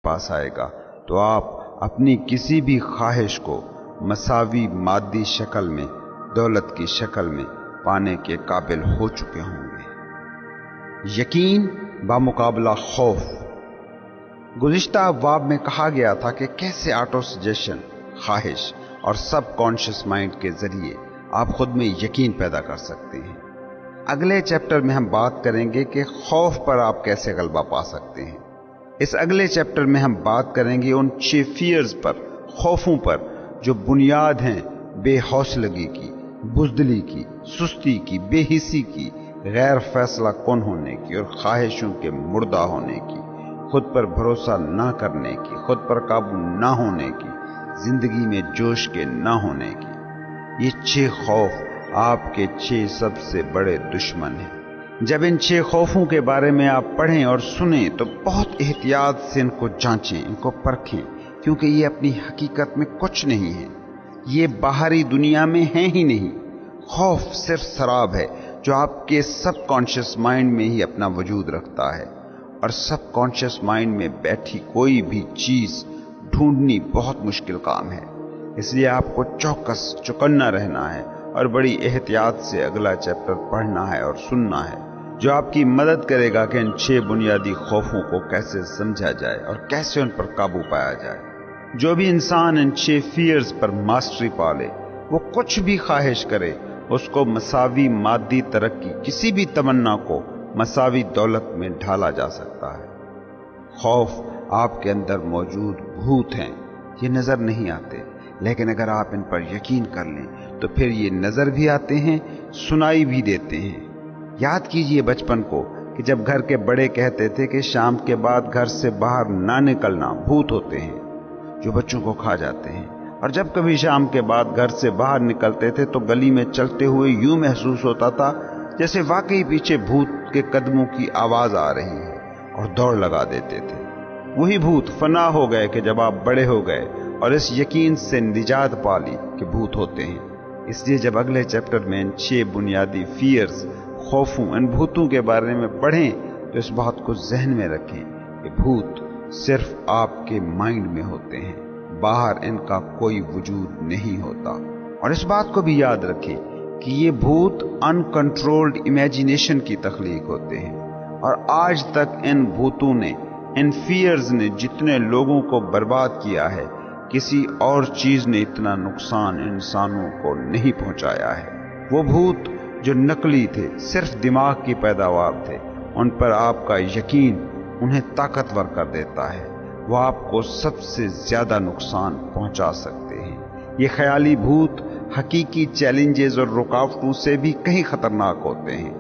پاس آئے گا تو آپ اپنی کسی بھی خواہش کو مساوی مادی شکل میں، دولت کی شکل میں پانے کے قابل ہو چکے ہوں گے۔ یقین بمقابلہ خوف۔ گزشتہ ابواب میں کہا گیا تھا کہ کیسے آٹو سجیشن، خواہش اور سب کانشس مائنڈ کے ذریعے آپ خود میں یقین پیدا کر سکتے ہیں۔ اگلے چیپٹر میں ہم بات کریں گے کہ خوف پر آپ کیسے غلبہ پا سکتے ہیں۔ اس اگلے چیپٹر میں ہم بات کریں گے ان 6 فیئرز پر، خوفوں پر، جو بنیاد ہیں بے حوصلگی کی، بزدلی کی، سستی کی، بے حسی کی، غیر فیصلہ کن ہونے کی اور خواہشوں کے مردہ ہونے کی، خود پر بھروسہ نہ کرنے کی، خود پر قابو نہ ہونے کی، زندگی میں جوش کے نہ ہونے کی۔ یہ 6 خوف آپ کے 6 سب سے بڑے دشمن ہیں۔ جب ان 6 خوفوں کے بارے میں آپ پڑھیں اور سنیں تو بہت احتیاط سے ان کو جانچیں، ان کو پرکھیں، کیونکہ یہ اپنی حقیقت میں کچھ نہیں ہے، یہ باہری دنیا میں ہیں ہی نہیں۔ خوف صرف سراب ہے جو آپ کے سب کانشس مائنڈ میں ہی اپنا وجود رکھتا ہے، اور سب کانشس مائنڈ میں بیٹھی کوئی بھی چیز ڈھونڈنی بہت مشکل کام ہے۔ اس لیے آپ کو چوکس، چوکنا رہنا ہے اور بڑی احتیاط سے اگلا چیپٹر پڑھنا ہے اور سننا ہے، جو آپ کی مدد کرے گا کہ ان 6 بنیادی خوفوں کو کیسے سمجھا جائے اور کیسے ان پر قابو پایا جائے۔ جو بھی انسان ان 6 فیئرز پر ماسٹری پالے، وہ کچھ بھی خواہش کرے، اس کو مساوی مادی ترقی، کسی بھی تمنا کو مساوی دولت میں ڈھالا جا سکتا ہے۔ خوف آپ کے اندر موجود بھوت ہیں، یہ نظر نہیں آتے، لیکن اگر آپ ان پر یقین کر لیں تو پھر یہ نظر بھی آتے ہیں، سنائی بھی دیتے ہیں۔ یاد کیجئے بچپن کو کہ جب گھر کے بڑے کہتے تھے کہ شام کے بعد گھر سے باہر نہ نکلنا، بھوت ہوتے ہیں جو بچوں کو کھا جاتے ہیں، اور جب کبھی شام کے بعد گھر سے باہر نکلتے تھے تو گلی میں چلتے ہوئے یوں محسوس ہوتا تھا جیسے واقعی پیچھے بھوت کے قدموں کی آواز آ رہی ہے، اور دوڑ لگا دیتے تھے۔ وہی بھوت فنا ہو گئے کہ جب آپ بڑے ہو گئے اور اس یقین سے نجات پا لی کہ بھوت ہوتے ہیں۔ اس لیے جب اگلے چیپٹر میں ان 6 بنیادی فیئرز، خوفوں، ان بھوتوں کے بارے میں پڑھیں تو اس بات کو ذہن میں رکھیں کہ بھوت صرف آپ کے مائنڈ میں ہوتے ہیں، باہر ان کا کوئی وجود نہیں ہوتا۔ اور اس بات کو بھی یاد رکھیں کہ یہ بھوت انکنٹرولڈ امیجینیشن کی تخلیق ہوتے ہیں، اور آج تک ان بھوتوں نے، ان فیئرز نے جتنے لوگوں کو برباد کیا ہے، کسی اور چیز نے اتنا نقصان انسانوں کو نہیں پہنچایا ہے۔ وہ بھوت جو نقلی تھے، صرف دماغ کی پیداوار تھے، ان پر آپ کا یقین انہیں طاقتور کر دیتا ہے، وہ آپ کو سب سے زیادہ نقصان پہنچا سکتے ہیں۔ یہ خیالی بھوت حقیقی چیلنجز اور رکاوٹوں سے بھی کہیں خطرناک ہوتے ہیں۔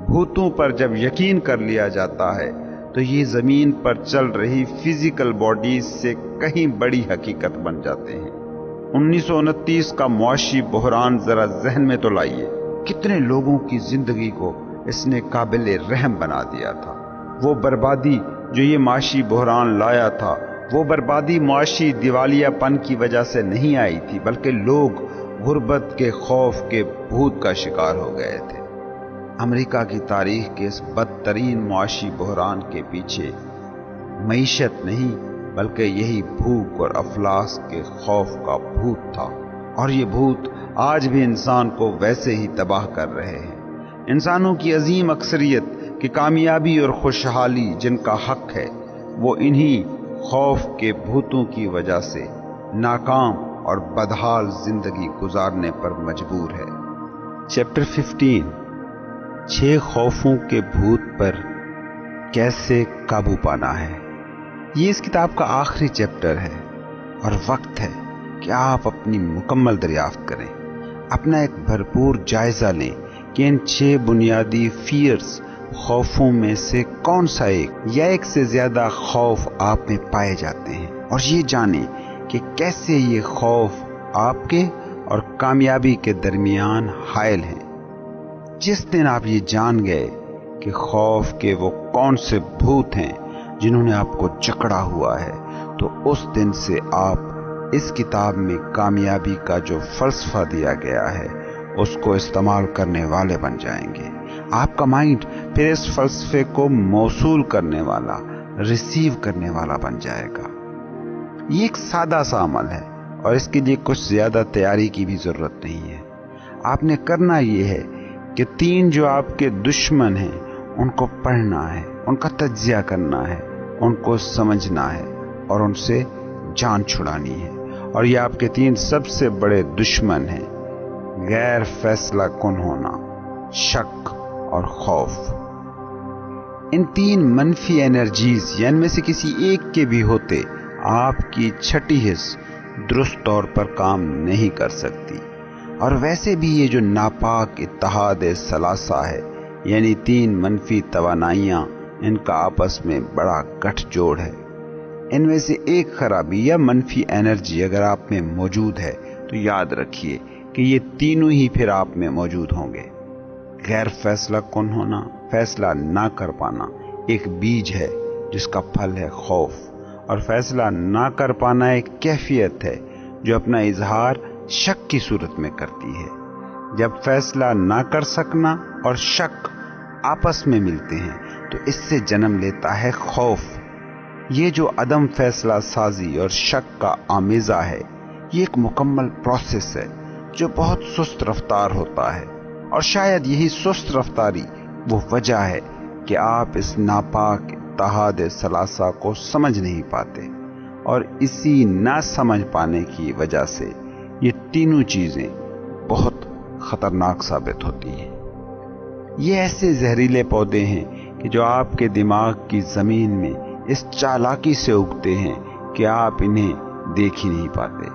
بھوتوں پر جب یقین کر لیا جاتا ہے تو یہ زمین پر چل رہی فزیکل باڈیز سے کہیں بڑی حقیقت بن جاتے ہیں۔ 1929 کا معاشی بحران ذرا ذہن میں تو لائیے، کتنے لوگوں کی زندگی کو اس نے قابل رحم بنا دیا تھا۔ وہ بربادی جو یہ معاشی بحران لایا تھا، وہ بربادی معاشی دیوالیہ پن کی وجہ سے نہیں آئی تھی، بلکہ لوگ غربت کے خوف کے بھوت کا شکار ہو گئے تھے۔ امریکہ کی تاریخ کے اس بدترین معاشی بحران کے پیچھے معیشت نہیں بلکہ یہی بھوک اور افلاس کے خوف کا بھوت تھا، اور یہ بھوت آج بھی انسان کو ویسے ہی تباہ کر رہے ہیں۔ انسانوں کی عظیم اکثریت کی کامیابی اور خوشحالی جن کا حق ہے، وہ انہی خوف کے بھوتوں کی وجہ سے ناکام اور بدحال زندگی گزارنے پر مجبور ہے۔ چیپٹر 15، 6 خوفوں کے بھوت پر کیسے قابو پانا ہے۔ یہ اس کتاب کا آخری چیپٹر ہے، اور وقت ہے کہ آپ اپنی مکمل دریافت کریں، اپنا ایک بھرپور جائزہ لیں کہ ان 6 بنیادی فیئرز، خوفوں میں سے کون سا ایک یا ایک سے زیادہ خوف آپ میں پائے جاتے ہیں، اور یہ جانیں کہ کیسے یہ خوف آپ کے اور کامیابی کے درمیان حائل ہیں۔ جس دن آپ یہ جان گئے کہ خوف کے وہ کون سے بھوت ہیں جنہوں نے آپ کو جکڑا ہوا ہے، تو اس دن سے آپ اس کتاب میں کامیابی کا جو فلسفہ دیا گیا ہے اس کو استعمال کرنے والے بن جائیں گے۔ آپ کا مائنڈ پھر اس فلسفے کو موصول کرنے والا، ریسیو کرنے والا بن جائے گا۔ یہ ایک سادہ سا عمل ہے اور اس کے لیے کچھ زیادہ تیاری کی بھی ضرورت نہیں ہے۔ آپ نے کرنا یہ ہے کہ 3 جو آپ کے دشمن ہیں ان کو پڑھنا ہے، ان کا تجزیہ کرنا ہے، ان کو سمجھنا ہے اور ان سے جان چھڑانی ہے۔ اور یہ آپ کے 3 سب سے بڑے دشمن ہیں: غیر فیصلہ کن ہونا، شک اور خوف۔ ان 3 منفی انرجیز یا ان میں سے کسی ایک کے بھی ہوتے آپ کی چھٹی حص درست طور پر کام نہیں کر سکتی۔ اور ویسے بھی یہ جو ناپاک اتحاد ثلاثہ ہے، یعنی 3 منفی توانائیاں، ان کا آپس میں بڑا گٹھ جوڑ ہے۔ ان میں سے ایک خرابی یا منفی انرجی اگر آپ میں موجود ہے تو یاد رکھیے کہ یہ تینوں ہی پھر آپ میں موجود ہوں گے۔ غیر فیصلہ کن ہونا، فیصلہ نہ کر پانا، ایک بیج ہے جس کا پھل ہے خوف، اور فیصلہ نہ کر پانا ایک کیفیت ہے جو اپنا اظہار شک کی صورت میں کرتی ہے۔ جب فیصلہ نہ کر سکنا اور شک آپس میں ملتے ہیں تو اس سے جنم لیتا ہے خوف۔ یہ جو عدم فیصلہ سازی اور شک کا آمیزہ ہے، یہ ایک مکمل پروسیس ہے جو بہت سست رفتار ہوتا ہے، اور شاید یہی سست رفتاری وہ وجہ ہے کہ آپ اس ناپاک اتحاد ثلاثہ کو سمجھ نہیں پاتے، اور اسی نہ سمجھ پانے کی وجہ سے یہ تینوں چیزیں بہت خطرناک ثابت ہوتی ہیں۔ یہ ایسے زہریلے پودے ہیں کہ جو آپ کے دماغ کی زمین میں اس چالاکی سے اگتے ہیں کہ آپ انہیں دیکھ ہی نہیں پاتے۔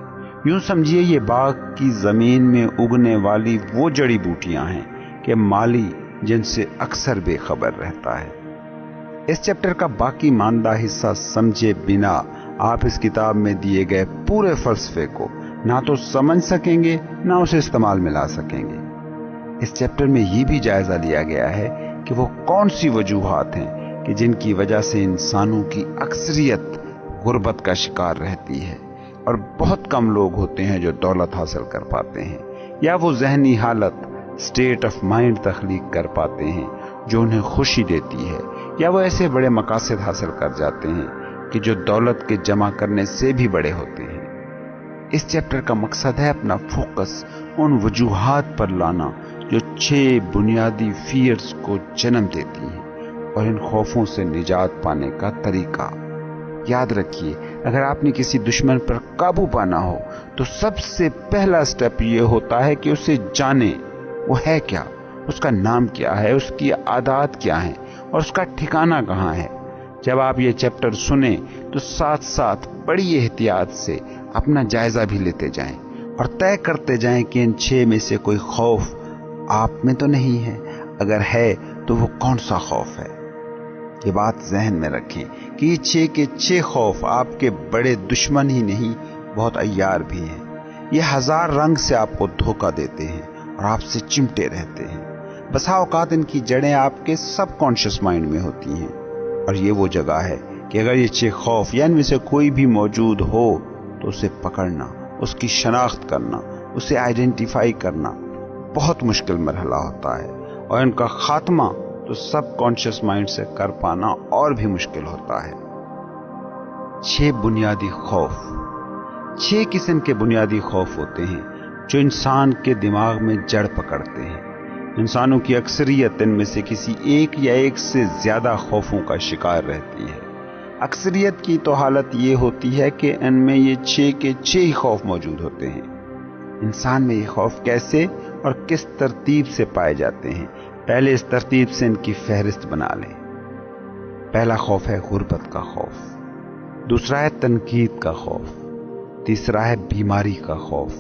یوں سمجھیے یہ باغ کی زمین میں اگنے والی وہ جڑی بوٹیاں ہیں کہ مالی جن سے اکثر بے خبر رہتا ہے۔ اس چیپٹر کا باقی ماندہ حصہ سمجھے بنا آپ اس کتاب میں دیے گئے پورے فلسفے کو نہ تو سمجھ سکیں گے نہ اسے استعمال میں لا سکیں گے۔ اس چیپٹر میں یہ بھی جائزہ لیا گیا ہے کہ وہ کون سی وجوہات ہیں کہ جن کی وجہ سے انسانوں کی اکثریت غربت کا شکار رہتی ہے، اور بہت کم لوگ ہوتے ہیں جو دولت حاصل کر پاتے ہیں یا وہ ذہنی حالت اسٹیٹ آف مائنڈ تخلیق کر پاتے ہیں جو انہیں خوشی دیتی ہے، یا وہ ایسے بڑے مقاصد حاصل کر جاتے ہیں کہ جو دولت کے جمع کرنے سے بھی بڑے ہوتے ہیں۔ اس چیپٹر کا مقصد ہے اپنا فوکس ان وجوہات پر لانا جو 6 بنیادی فیئرز کو جنم دیتی ہیں، اور ان خوفوں سے نجات پانے کا طریقہ۔ یاد رکھیے، اگر آپ نے کسی دشمن پر قابو پانا ہو تو سب سے پہلا سٹیپ یہ ہوتا ہے کہ اسے جانیں، وہ ہے کیا، اس کا نام کیا ہے، اس کی عادات کیا ہیں، اور اس کا ٹھکانہ کہاں ہے۔ جب آپ یہ چیپٹر سنیں تو ساتھ ساتھ بڑی احتیاط سے اپنا جائزہ بھی لیتے جائیں اور طے کرتے جائیں کہ ان 6 میں سے کوئی خوف آپ میں تو نہیں ہے، اگر ہے تو وہ کون سا خوف ہے۔ یہ بات ذہن میں رکھیں کہ یہ 6 کے 6 خوف آپ کے بڑے دشمن ہی نہیں، بہت عیار بھی ہیں۔ یہ 1000 رنگ سے آپ کو دھوکہ دیتے ہیں اور آپ سے چمٹے رہتے ہیں۔ بسا اوقات ان کی جڑیں آپ کے سب کانشیس مائنڈ میں ہوتی ہیں، اور یہ وہ جگہ ہے کہ اگر یہ 6 خوف یا ان میں سے کوئی بھی موجود ہو تو اسے پکڑنا، اس کی شناخت کرنا، اسے آئیڈینٹیفائی کرنا بہت مشکل مرحلہ ہوتا ہے، اور ان کا خاتمہ تو سب کانشیس مائنڈ سے کر پانا اور بھی مشکل ہوتا ہے۔ 6 بنیادی خوف۔ 6 قسم کے بنیادی خوف ہوتے ہیں جو انسان کے دماغ میں جڑ پکڑتے ہیں۔ انسانوں کی اکثریت ان میں سے کسی ایک یا ایک سے زیادہ خوفوں کا شکار رہتی ہے۔ اکثریت کی تو حالت یہ ہوتی ہے کہ ان میں یہ 6 کے 6 ہی خوف موجود ہوتے ہیں۔ انسان میں یہ خوف کیسے اور کس ترتیب سے پائے جاتے ہیں، پہلے اس ترتیب سے ان کی فہرست بنا لیں۔ پہلا خوف ہے غربت کا خوف، دوسرا ہے تنقید کا خوف، تیسرا ہے بیماری کا خوف،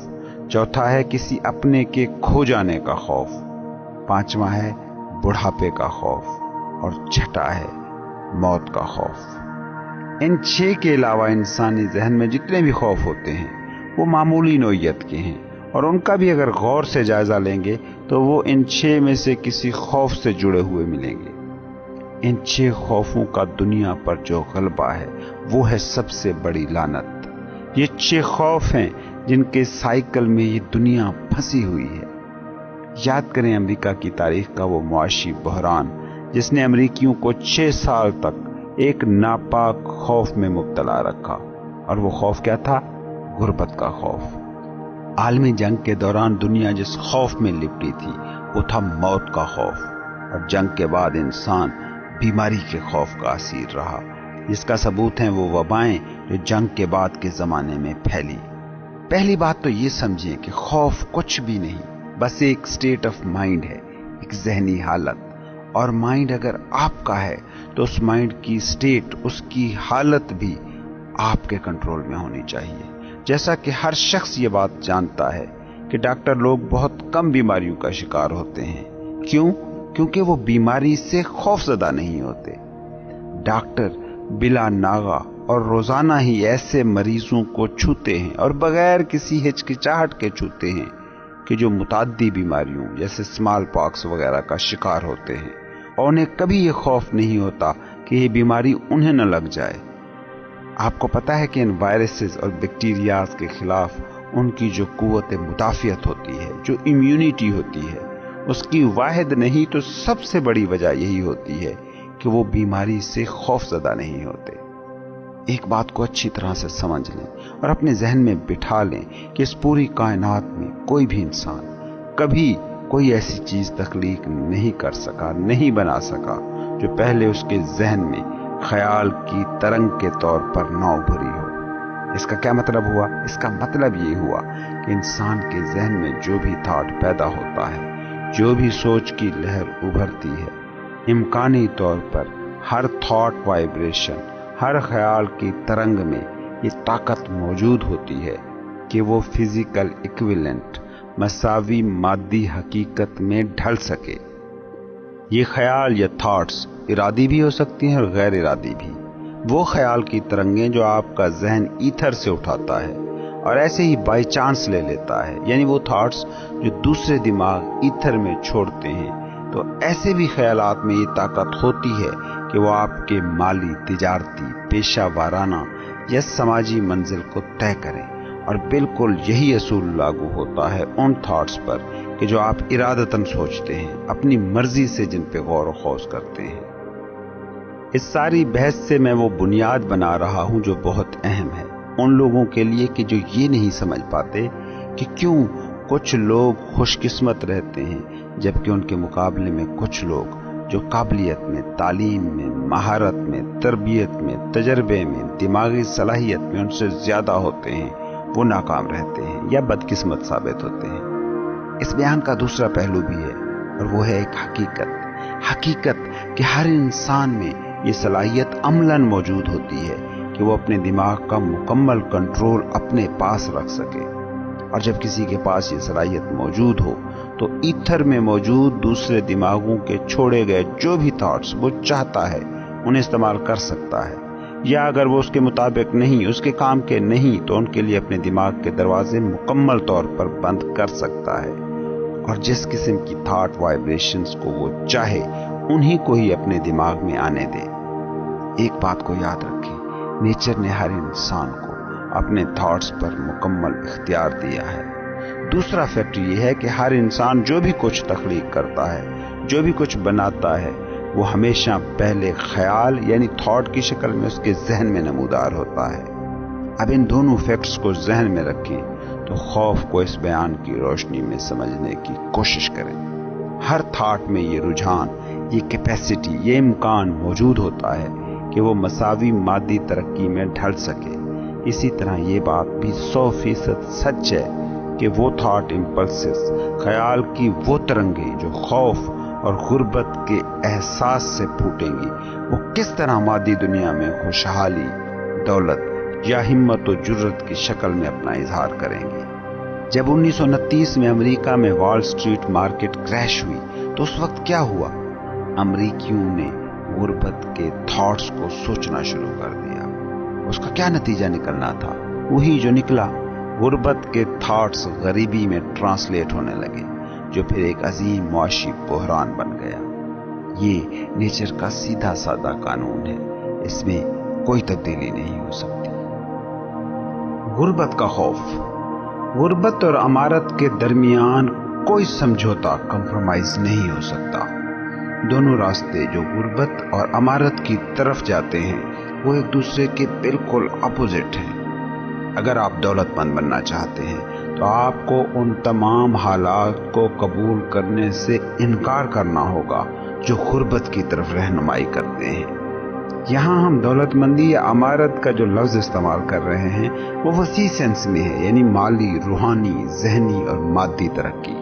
چوتھا ہے کسی اپنے کے کھو جانے کا خوف، پانچواں ہے بڑھاپے کا خوف، اور چھٹا ہے موت کا خوف۔ ان 6 کے علاوہ انسانی ذہن میں جتنے بھی خوف ہوتے ہیں وہ معمولی نوعیت کے ہیں، اور ان کا بھی اگر غور سے جائزہ لیں گے تو وہ ان 6 میں سے کسی خوف سے جڑے ہوئے ملیں گے۔ ان 6 خوفوں کا دنیا پر جو غلبہ ہے وہ ہے سب سے بڑی لعنت۔ یہ 6 خوف ہیں جن کے سائیکل میں یہ دنیا پھنسی ہوئی ہے۔ یاد کریں امریکہ کی تاریخ کا وہ معاشی بحران جس نے امریکیوں کو 6 سال تک ایک ناپاک خوف میں مبتلا رکھا، اور وہ خوف کیا تھا؟ غربت کا خوف۔ عالمی جنگ کے دوران دنیا جس خوف میں لپٹی تھی وہ تھا موت کا خوف، اور جنگ کے بعد انسان بیماری کے خوف کا اسیر رہا، جس کا ثبوت ہیں وہ وبائیں جو جنگ کے بعد کے زمانے میں پھیلی۔ پہلی بات تو یہ سمجھیں کہ خوف کچھ بھی نہیں، بس ایک سٹیٹ آف مائنڈ ہے، ایک ذہنی حالت، اور مائنڈ اگر آپ کا ہے تو اس مائنڈ کی سٹیٹ، اس کی حالت بھی آپ کے کنٹرول میں ہونی چاہیے۔ جیسا کہ ہر شخص یہ بات جانتا ہے کہ ڈاکٹر لوگ بہت کم بیماریوں کا شکار ہوتے ہیں۔ کیوں؟ کیونکہ وہ بیماری سے خوف زدہ نہیں ہوتے۔ ڈاکٹر بلا ناغہ اور روزانہ ہی ایسے مریضوں کو چھوتے ہیں، اور بغیر کسی ہچکچاہٹ کے چھوتے ہیں کہ جو متعدی بیماریوں جیسے اسمال پاکس وغیرہ کا شکار ہوتے ہیں، اور انہیں کبھی یہ خوف نہیں ہوتا کہ یہ بیماری انہیں نہ لگ جائے۔ آپ کو پتا ہے کہ ان وائرسز اور بیکٹیریاز کے خلاف ان کی جو قوت مدافعت ہوتی ہے، جو امیونٹی ہوتی ہے، اس کی واحد نہیں تو سب سے بڑی وجہ یہی ہوتی ہے کہ وہ بیماری سے خوف زدہ نہیں ہوتے۔ ایک بات کو اچھی طرح سے سمجھ لیں اور اپنے ذہن میں بٹھا لیں کہ اس پوری کائنات میں کوئی بھی انسان کبھی کوئی ایسی چیز تخلیق نہیں کر سکا، نہیں بنا سکا جو پہلے اس کے ذہن میں خیال کی ترنگ کے طور پر نہ ابھری ہو۔ اس کا کیا مطلب ہوا؟ اس کا مطلب یہ ہوا کہ انسان کے ذہن میں جو بھی تھاٹ پیدا ہوتا ہے، جو بھی سوچ کی لہر ابھرتی ہے، امکانی طور پر ہر تھاٹ وائبریشن، ہر خیال کی ترنگ میں یہ طاقت موجود ہوتی ہے کہ وہ فزیکل ایکویلنٹ، مساوی مادی حقیقت میں ڈھل سکے۔ یہ خیال یا تھاٹس ارادی بھی ہو سکتی ہیں اور غیر ارادی بھی۔ وہ خیال کی ترنگیں جو آپ کا ذہن ایتھر سے اٹھاتا ہے اور ایسے ہی بائی چانس لے لیتا ہے، یعنی وہ تھاٹس جو دوسرے دماغ ایتھر میں چھوڑتے ہیں، تو ایسے بھی خیالات میں یہ طاقت ہوتی ہے کہ وہ آپ کے مالی، تجارتی، پیشہ وارانہ یا سماجی منزل کو طے کریں، اور بالکل یہی اصول لاگو ہوتا ہے ان تھاٹس پر کہ جو آپ ارادتاً سوچتے ہیں، اپنی مرضی سے جن پہ غور و خوض کرتے ہیں۔ اس ساری بحث سے میں وہ بنیاد بنا رہا ہوں جو بہت اہم ہے ان لوگوں کے لیے کہ جو یہ نہیں سمجھ پاتے کہ کیوں کچھ لوگ خوش قسمت رہتے ہیں جبکہ ان کے مقابلے میں کچھ لوگ جو قابلیت میں، تعلیم میں، مہارت میں، تربیت میں، تجربے میں، دماغی صلاحیت میں ان سے زیادہ ہوتے ہیں، وہ ناکام رہتے ہیں یا بدقسمت ثابت ہوتے ہیں۔ اس بیان کا دوسرا پہلو بھی ہے، اور وہ ہے ایک حقیقت کہ ہر انسان میں یہ صلاحیت عملاً موجود ہوتی ہے کہ وہ اپنے دماغ کا مکمل کنٹرول اپنے پاس رکھ سکے، اور جب کسی کے پاس یہ صلاحیت موجود ہو تو ایتھر میں موجود دوسرے دماغوں کے چھوڑے گئے جو بھی تھاٹس وہ چاہتا ہے انہیں استعمال کر سکتا ہے، یا اگر وہ اس کے مطابق نہیں، اس کے کام کے نہیں، تو ان کے لیے اپنے دماغ کے دروازے مکمل طور پر بند کر سکتا ہے، اور جس قسم کی تھاٹ وائبریشنز کو وہ چاہے انہی کو ہی اپنے دماغ میں آنے دے۔ ایک بات کو یاد رکھیں، نیچر نے ہر انسان کو اپنے تھاٹس پر مکمل اختیار دیا ہے۔ دوسرا فیکٹ یہ ہے کہ ہر انسان جو بھی کچھ تخلیق کرتا ہے، جو بھی کچھ بناتا ہے، وہ ہمیشہ پہلے خیال یعنی تھاٹ کی شکل میں اس کے ذہن میں نمودار ہوتا ہے۔ اب ان دونوں فیکٹس کو ذہن میں رکھیں تو خوف کو اس بیان کی روشنی میں سمجھنے کی کوشش کریں۔ ہر تھاٹ میں یہ رجحان، یہ کیپیسٹی، یہ امکان موجود ہوتا ہے کہ وہ مساوی مادی ترقی میں ڈھل سکے۔ اسی طرح یہ بات بھی 100% سچ ہے کہ وہ تھاٹ امپلسز، خیال کی وہ ترنگیں جو خوف اور غربت کے احساس سے پھوٹیں گی، وہ کس طرح مادی دنیا میں خوشحالی، دولت یا ہمت و جرت کی شکل میں اپنا اظہار کریں گے۔ جب 1929 میں امریکہ میں وال سٹریٹ مارکیٹ کریش ہوئی تو اس وقت کیا ہوا؟ امریکیوں نے غربت کے تھاٹس کو سوچنا شروع کر دیا۔ اس کا کیا نتیجہ نکلنا تھا؟ وہی جو نکلا، غربت کے تھاٹس غریبی میں ٹرانسلیٹ ہونے لگے، جو پھر ایک عظیم معاشی بحران بن گیا۔ یہ نیچر کا سیدھا سادہ قانون ہے، اس میں کوئی تبدیلی نہیں ہو سکتی۔ غربت کا خوف۔ غربت اور امارت کے درمیان کوئی سمجھوتا، کمپرومائز نہیں ہو سکتا۔ دونوں راستے جو غربت اور امارت کی طرف جاتے ہیں وہ ایک دوسرے کے بالکل اپوزٹ ہیں۔ اگر آپ دولت مند بننا چاہتے ہیں تو آپ کو ان تمام حالات کو قبول کرنے سے انکار کرنا ہوگا جو غربت کی طرف رہنمائی کرتے ہیں۔ یہاں ہم دولت مندی یا امارت کا جو لفظ استعمال کر رہے ہیں وہ وسیع سینس میں ہے، یعنی مالی، روحانی، ذہنی اور مادی ترقی۔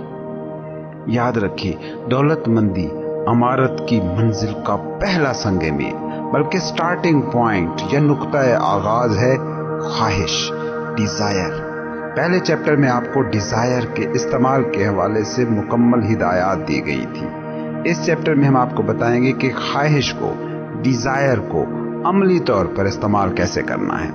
یاد رکھیے، دولت مندی امارت کی منزل کا پہلا سنگ میل بلکہ سٹارٹنگ پوائنٹ یا نقطہ آغاز ہے خواہش، ڈیزائر۔ پہلے چیپٹر میں آپ کو ڈیزائر کے استعمال کے حوالے سے مکمل ہدایات دی گئی تھی۔ اس چیپٹر میں ہم آپ کو بتائیں گے کہ خواہش کو، ڈیزائر کو عملی طور پر استعمال کیسے کرنا ہے۔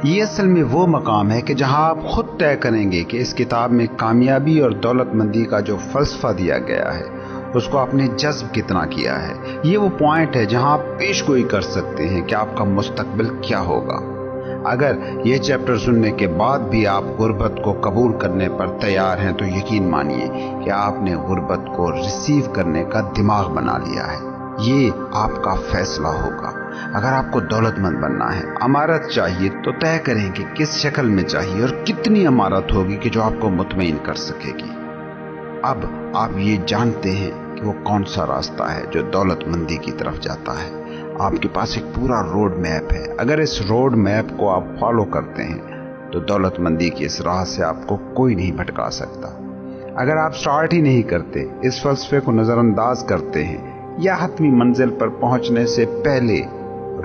یہ اصل میں وہ مقام ہے کہ جہاں آپ خود طے کریں گے کہ اس کتاب میں کامیابی اور دولت مندی کا جو فلسفہ دیا گیا ہے اس کو آپ نے جذب کتنا کیا ہے۔ یہ وہ پوائنٹ ہے جہاں آپ پیش گوئی کر سکتے ہیں کہ آپ کا مستقبل کیا ہوگا۔ اگر یہ چیپٹر سننے کے بعد بھی آپ غربت کو قبول کرنے پر تیار ہیں تو یقین مانیے کہ آپ نے غربت کو ریسیو کرنے کا دماغ بنا لیا ہے۔ یہ آپ کا فیصلہ ہوگا۔ اگر آپ کو دولت مند بننا ہے، امارت چاہیے، تو طے کریں کہ کس شکل میں چاہیے اور کتنی امارت ہوگی کہ جو آپ کو مطمئن کر سکے گی۔ اب آپ یہ جانتے ہیں کہ وہ کون سا راستہ ہے جو دولت مندی کی طرف جاتا ہے۔ آپ کے پاس ایک پورا روڈ میپ ہے۔ اگر اس روڈ میپ کو آپ فالو کرتے ہیں تو دولت مندی کی اس راہ سے آپ کو کوئی نہیں بھٹکا سکتا۔ اگر آپ سٹارٹ ہی نہیں کرتے، اس فلسفے کو نظر انداز کرتے ہیں یا حتمی منزل پر پہنچنے سے پہلے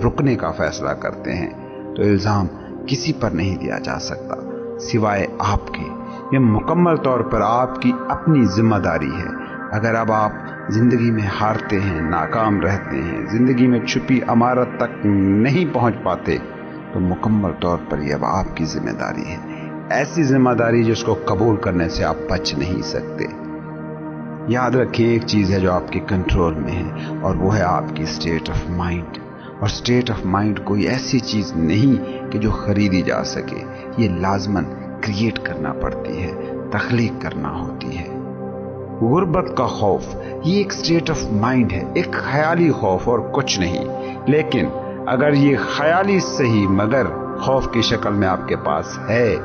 رکنے کا فیصلہ کرتے ہیں تو الزام کسی پر نہیں دیا جا سکتا سوائے آپ کے۔ یہ مکمل طور پر آپ کی اپنی ذمہ داری ہے۔ اگر اب آپ زندگی میں ہارتے ہیں، ناکام رہتے ہیں، زندگی میں چھپی امارت تک نہیں پہنچ پاتے تو مکمل طور پر یہ اب آپ کی ذمہ داری ہے، ایسی ذمہ داری جس کو قبول کرنے سے آپ بچ نہیں سکتے۔ یاد رکھیں، ایک چیز ہے جو آپ کے کنٹرول میں ہے اور وہ ہے آپ کی اسٹیٹ آف مائنڈ۔ اور اسٹیٹ آف مائنڈ کوئی ایسی چیز نہیں کہ جو خریدی جا سکے، یہ لازماً کریٹ کرنا پڑتی ہے، تخلیق کرنا ہوتی ہے۔ غربت کا خوف یہ ایک اسٹیٹ آف مائنڈ ہے، ایک خیالی خوف اور کچھ نہیں۔ لیکن اگر یہ خیالی صحیح مگر خوف کی شکل میں آپ کے پاس ہے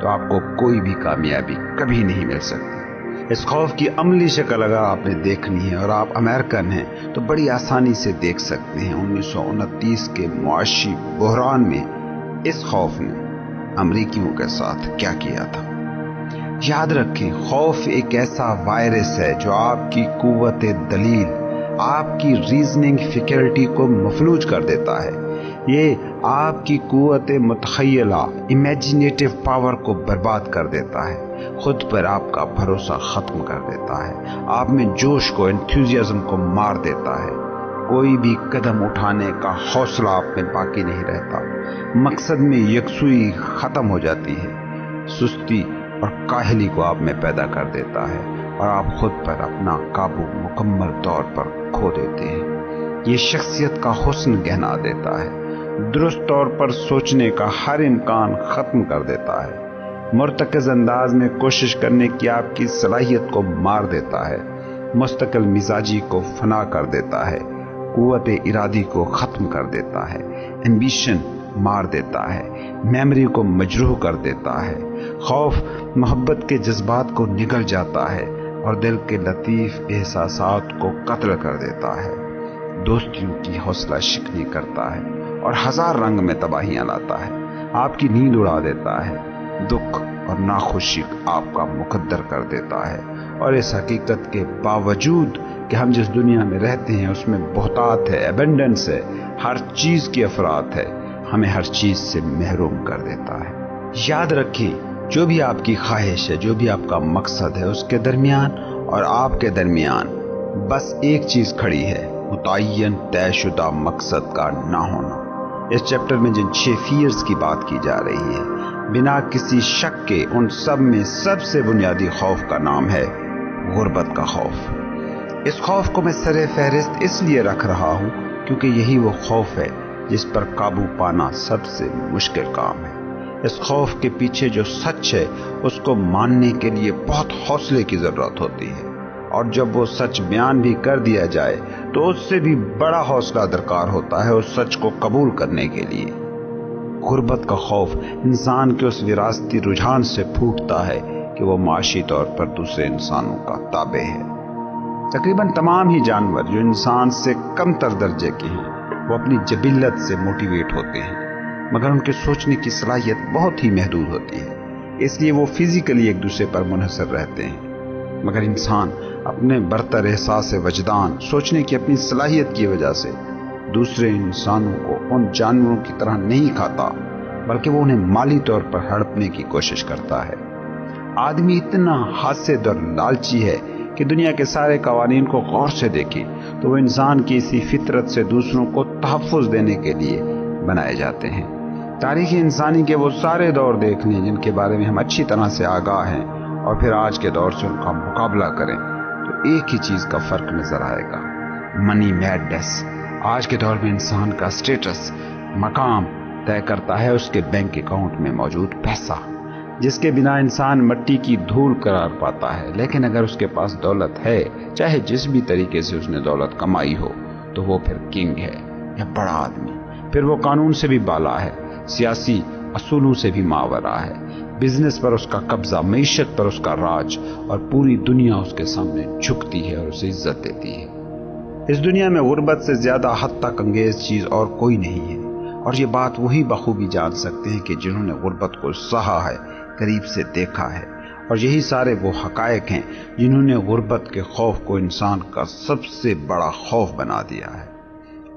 تو آپ کو کوئی بھی کامیابی کبھی نہیں مل سکتی۔ اس خوف کی عملی شکل اگر آپ نے دیکھنی ہے اور آپ امریکن ہیں تو بڑی آسانی سے دیکھ سکتے ہیں 1929 کے معاشی بحران میں اس خوف نے امریکیوں کے ساتھ کیا کیا تھا۔ یاد رکھیں، خوف ایک ایسا وائرس ہے جو آپ کی قوت دلیل، آپ کی ریزننگ فیکلٹی کو مفلوج کر دیتا ہے۔ یہ آپ کی قوت متخیلہ، امیجنیٹو پاور کو برباد کر دیتا ہے، خود پر آپ کا بھروسہ ختم کر دیتا ہے، آپ میں جوش کو، انتھوزیازم کو مار دیتا ہے۔ کوئی بھی قدم اٹھانے کا حوصلہ آپ میں باقی نہیں رہتا، مقصد میں یکسوئی ختم ہو جاتی ہے، سستی اور کاہلی کو آپ میں پیدا کر دیتا ہے اور آپ خود پر اپنا قابو مکمل طور پر کھو دیتے ہیں۔ یہ شخصیت کا حسن گہنا دیتا ہے، درست طور پر سوچنے کا ہر امکان ختم کر دیتا ہے، مرتکز انداز میں کوشش کرنے کی آپ کی صلاحیت کو مار دیتا ہے، مستقل مزاجی کو فنا کر دیتا ہے، قوت ارادی کو ختم کر دیتا ہے، ایمبیشن مار دیتا ہے، میموری کو مجروح کر دیتا ہے۔ خوف محبت کے جذبات کو نگل جاتا ہے اور دل کے لطیف احساسات کو قتل کر دیتا ہے، دوستیوں کی حوصلہ شکنی کرتا ہے اور ہزار رنگ میں تباہیاں لاتا ہے، آپ کی نیند اڑا دیتا ہے، دکھ اور ناخوشی آپ کا مقدر کر دیتا ہے۔ اور اس حقیقت کے باوجود کہ ہم جس دنیا میں رہتے ہیں اس میں بہتات ہے، ایبنڈنس ہے، ہر چیز کی افراط ہے، ہمیں ہر چیز سے محروم کر دیتا ہے۔ یاد رکھیں، جو بھی آپ کی خواہش ہے، جو بھی آپ کا مقصد ہے، اس کے درمیان اور آپ کے درمیان بس ایک چیز کھڑی ہے، متعین طے شدہ مقصد کا نہ ہونا۔ اس چیپٹر میں جن 6 فیئرز کی بات کی جا رہی ہے، بنا کسی شک کے ان سب میں سب سے بنیادی خوف کا نام ہے غربت کا خوف۔ اس خوف کو میں سر فہرست اس لیے رکھ رہا ہوں کیونکہ یہی وہ خوف ہے جس پر قابو پانا سب سے مشکل کام ہے۔ اس خوف کے پیچھے جو سچ ہے اس کو ماننے کے لیے بہت حوصلے کی ضرورت ہوتی ہے، اور جب وہ سچ بیان بھی کر دیا جائے تو اس سے بھی بڑا حوصلہ درکار ہوتا ہے اس سچ کو قبول کرنے کے لیے۔ غربت کا خوف انسان کے اس وراثتی رجحان سے پھوٹتا ہے کہ وہ معاشی طور پر دوسرے انسانوں کا تابع ہے۔ تقریباً تمام ہی جانور جو انسان سے کم تر درجے کے ہیں وہ اپنی جبلت سے موٹیویٹ ہوتے ہیں، مگر ان کے سوچنے کی صلاحیت بہت ہی محدود ہوتی ہے، اس لیے وہ فزیکلی ایک دوسرے پر منحصر رہتے ہیں۔ مگر انسان اپنے برتر احساس وجدان، سوچنے کی اپنی صلاحیت کی وجہ سے دوسرے انسانوں کو ان جانوروں کی طرح نہیں کھاتا، بلکہ وہ انہیں مالی طور پر ہڑپنے کی کوشش کرتا ہے۔ آدمی اتنا حاسد اور لالچی ہے کہ دنیا کے سارے قوانین کو غور سے دیکھیں تو وہ انسان کی اسی فطرت سے دوسروں کو تحفظ دینے کے لیے بنائے جاتے ہیں۔ تاریخ انسانی کے وہ سارے دور دیکھ لیں جن کے بارے میں ہم اچھی طرح سے آگاہ ہیں، اور پھر آج کے دور سے ان کا مقابلہ کریں تو ایک ہی چیز کا فرق نظر آئے گا: منی میڈنس۔ آج کے دور میں انسان کا سٹیٹس، مقام طے کرتا ہے اس کے بینک اکاؤنٹ میں موجود پیسہ، جس کے بنا انسان مٹی کی دھول قرار پاتا ہے۔ لیکن اگر اس کے پاس دولت ہے، چاہے جس بھی طریقے سے اس نے دولت کمائی ہو، تو وہ پھر کنگ ہے یا بڑا آدمی، پھر وہ قانون سے بھی بالا ہے، سیاسی اصولوں سے بھی ماورا ہے، بزنس پر اس کا قبضہ، معیشت پر اس کا راج، اور پوری دنیا اس کے سامنے جھکتی ہے اور اسے عزت دیتی ہے۔ اس دنیا میں غربت سے زیادہ حد تک انگیز چیز اور کوئی نہیں ہے، اور یہ بات وہی بخوبی جان سکتے ہیں کہ جنہوں نے غربت کو سہا ہے، قریب سے دیکھا ہے، اور یہی سارے وہ حقائق ہیں جنہوں نے غربت کے خوف کو انسان کا سب سے بڑا خوف بنا دیا ہے۔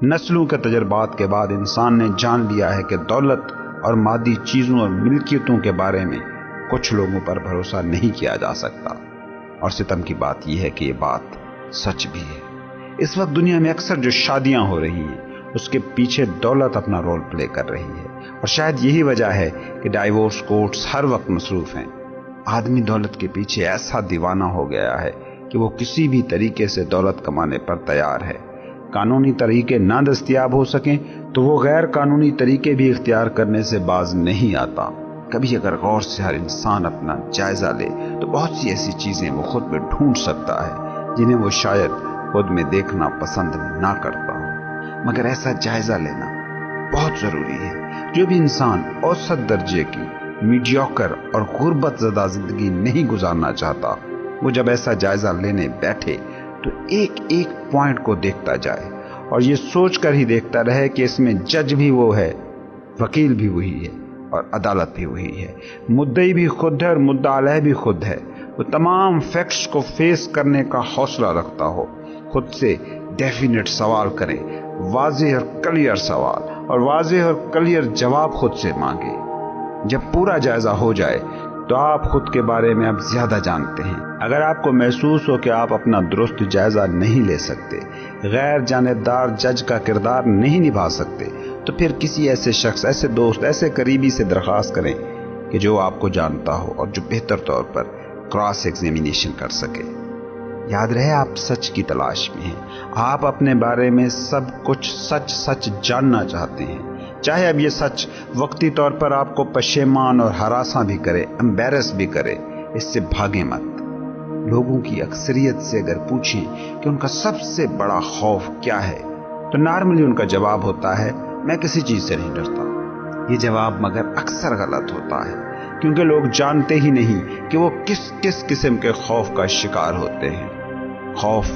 نسلوں کے تجربات کے بعد انسان نے جان لیا ہے کہ دولت اور مادی چیزوں اور ملکیتوں کے بارے میں کچھ لوگوں پر بھروسہ نہیں کیا جا سکتا، اور ستم کی بات یہ ہے کہ یہ بات سچ بھی ہے۔ اس وقت دنیا میں اکثر جو شادیاں ہو رہی ہیں اس کے پیچھے دولت اپنا رول پلے کر رہی ہے، اور شاید یہی وجہ ہے کہ ڈائیورس کورٹس ہر وقت مصروف ہیں۔ آدمی دولت کے پیچھے ایسا دیوانہ ہو گیا ہے کہ وہ کسی بھی طریقے سے دولت کمانے پر تیار ہے۔ قانونی طریقے نہ دستیاب ہو سکیں تو وہ غیر قانونی طریقے بھی اختیار کرنے سے باز نہیں آتا۔ کبھی اگر غور سے ہر انسان اپنا جائزہ لے تو بہت سی ایسی چیزیں وہ خود میں ڈھونڈ سکتا ہے جنہیں وہ شاید خود میں دیکھنا پسند نہ کرتا ہو، مگر ایسا جائزہ لینا بہت ضروری ہے۔ جو بھی انسان اوسط درجے کی، میڈیوکر اور غربت زدہ زندگی نہیں گزارنا چاہتا، وہ جب ایسا جائزہ لینے بیٹھے تو ایک ایک پوائنٹ کو دیکھتا جائے، اور یہ سوچ کر ہی دیکھتا رہے کہ اس میں جج بھی وہ ہے، وکیل بھی وہی ہے، اور عدالت بھی وہی ہے، مدعی بھی خود ہے اور مدعا علیہ بھی خود ہے۔ وہ تمام فیکٹس کو فیس کرنے کا حوصلہ رکھتا ہو، خود سے ڈیفینیٹ سوال کرے، واضح اور کلیئر سوال، اور واضح اور کلیئر جواب خود سے مانگے۔ جب پورا جائزہ ہو جائے تو آپ خود کے بارے میں اب زیادہ جانتے ہیں۔ اگر آپ کو محسوس ہو کہ آپ اپنا درست جائزہ نہیں لے سکتے، غیر جانبدار جج کا کردار نہیں نبھا سکتے، تو پھر کسی ایسے شخص، ایسے دوست، ایسے قریبی سے درخواست کریں کہ جو آپ کو جانتا ہو اور جو بہتر طور پر کراس ایگزامینیشن کر سکے۔ یاد رہے آپ سچ کی تلاش میں ہیں، آپ اپنے بارے میں سب کچھ سچ جاننا چاہتے ہیں، چاہے اب یہ سچ وقتی طور پر آپ کو پشیمان اور ہراساں بھی کرے، امبیرس بھی کرے، اس سے بھاگیں مت۔ لوگوں کی اکثریت سے اگر پوچھیں کہ ان کا سب سے بڑا خوف کیا ہے تو نارملی ان کا جواب ہوتا ہے میں کسی چیز سے نہیں ڈرتا۔ یہ جواب مگر اکثر غلط ہوتا ہے، کیونکہ لوگ جانتے ہی نہیں کہ وہ کس کس قسم کے خوف کا شکار ہوتے ہیں۔ خوف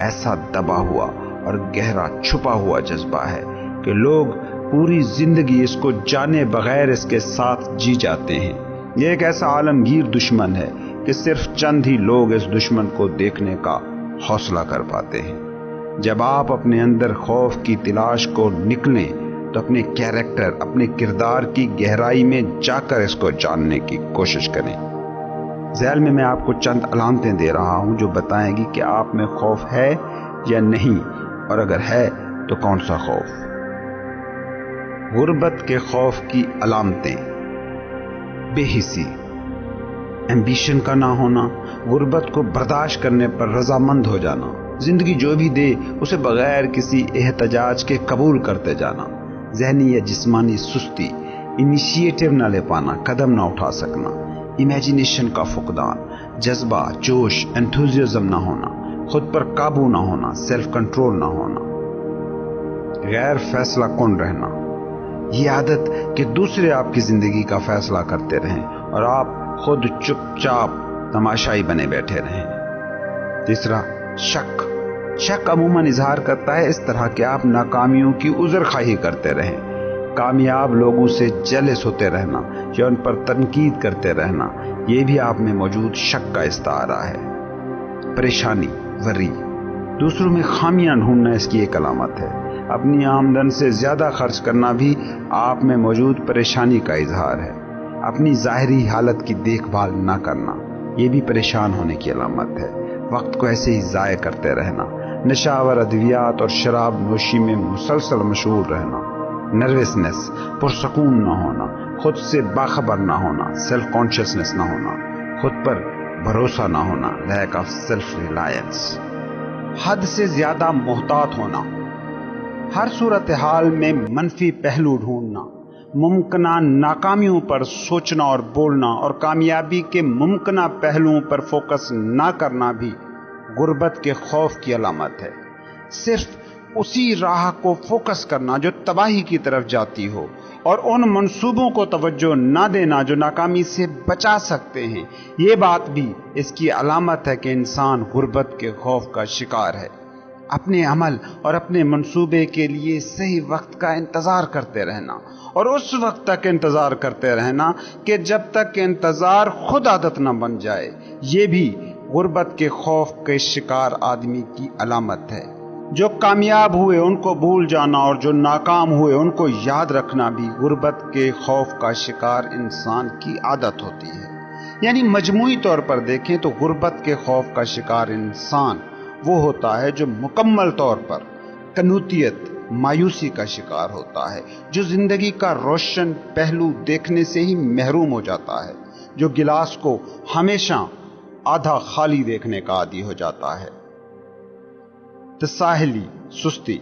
ایسا دبا ہوا اور گہرا چھپا ہوا جذبہ ہے کہ لوگ پوری زندگی اس کو جانے بغیر اس کے ساتھ جی جاتے ہیں۔ یہ ایک ایسا عالمگیر دشمن ہے کہ صرف چند ہی لوگ اس دشمن کو دیکھنے کا حوصلہ کر پاتے ہیں۔ جب آپ اپنے اندر خوف کی تلاش کو نکلیں تو اپنے کیریکٹر، اپنے کردار کی گہرائی میں جا کر اس کو جاننے کی کوشش کریں۔ ذیل میں آپ کو چند علامتیں دے رہا ہوں جو بتائیں گی کہ آپ میں خوف ہے یا نہیں، اور اگر ہے تو کون سا خوف۔ غربت کے خوف کی علامتیں: بے حسی، ایمبیشن کا نہ ہونا، غربت کو برداشت کرنے پر رضامند ہو جانا، زندگی جو بھی دے اسے بغیر کسی احتجاج کے قبول کرتے جانا، ذہنی یا جسمانی سستی، انیشیٹو نہ لے پانا، قدم نہ اٹھا سکنا، امیجینیشن کا فقدان، جذبہ، جوش، انتھوزیازم نہ ہونا، خود پر قابو نہ ہونا، سیلف کنٹرول نہ ہونا، غیر فیصلہ کن رہنا، یہ عادت کہ دوسرے آپ کی زندگی کا فیصلہ کرتے رہیں اور آپ خود چپ چاپ تماشائی بنے بیٹھے رہیں۔ تیسرا، شک عموماً اظہار کرتا ہے اس طرح کہ آپ ناکامیوں کی عذر خواہی کرتے رہیں، کامیاب لوگوں سے جیلس ہوتے رہنا یا ان پر تنقید کرتے رہنا، یہ بھی آپ میں موجود شک کا استعارہ ہے۔ پریشانی، ورری، دوسروں میں خامیاں ڈھونڈنا اس کی ایک علامت ہے۔ اپنی آمدن سے زیادہ خرچ کرنا بھی آپ میں موجود پریشانی کا اظہار ہے۔ اپنی ظاہری حالت کی دیکھ بھال نہ کرنا، یہ بھی پریشان ہونے کی علامت ہے۔ وقت کو ایسے ہی ضائع کرتے رہنا، نشہ آور ادویات اور شراب نوشی میں مسلسل مشغول رہنا، نروسنس، پرسکون نہ ہونا، خود سے باخبر نہ ہونا، سیلف کانشیسنس نہ ہونا، خود پر بھروسہ نہ ہونا، لیک آف سیلف ریلائنس، حد سے زیادہ محتاط ہونا، ہر صورتحال میں منفی پہلو ڈھونڈنا، ممکنہ ناکامیوں پر سوچنا اور بولنا اور کامیابی کے ممکنہ پہلوؤں پر فوکس نہ کرنا بھی غربت کے خوف کی علامت ہے۔ صرف اسی راہ کو فوکس کرنا جو تباہی کی طرف جاتی ہو اور ان منصوبوں کو توجہ نہ دینا جو ناکامی سے بچا سکتے ہیں، یہ بات بھی اس کی علامت ہے کہ انسان غربت کے خوف کا شکار ہے۔ اپنے عمل اور اپنے منصوبے کے لیے صحیح وقت کا انتظار کرتے رہنا اور اس وقت تک انتظار کرتے رہنا کہ جب تک انتظار خود عادت نہ بن جائے، یہ بھی غربت کے خوف کے شکار آدمی کی علامت ہے۔ جو کامیاب ہوئے ان کو بھول جانا اور جو ناکام ہوئے ان کو یاد رکھنا بھی غربت کے خوف کا شکار انسان کی عادت ہوتی ہے۔ یعنی مجموعی طور پر دیکھیں تو غربت کے خوف کا شکار انسان وہ ہوتا ہے جو مکمل طور پر قنوطیت، مایوسی کا شکار ہوتا ہے، جو زندگی کا روشن پہلو دیکھنے سے ہی محروم ہو جاتا ہے، جو گلاس کو ہمیشہ آدھا خالی دیکھنے کا عادی ہو جاتا ہے۔ تساہلی، سستی،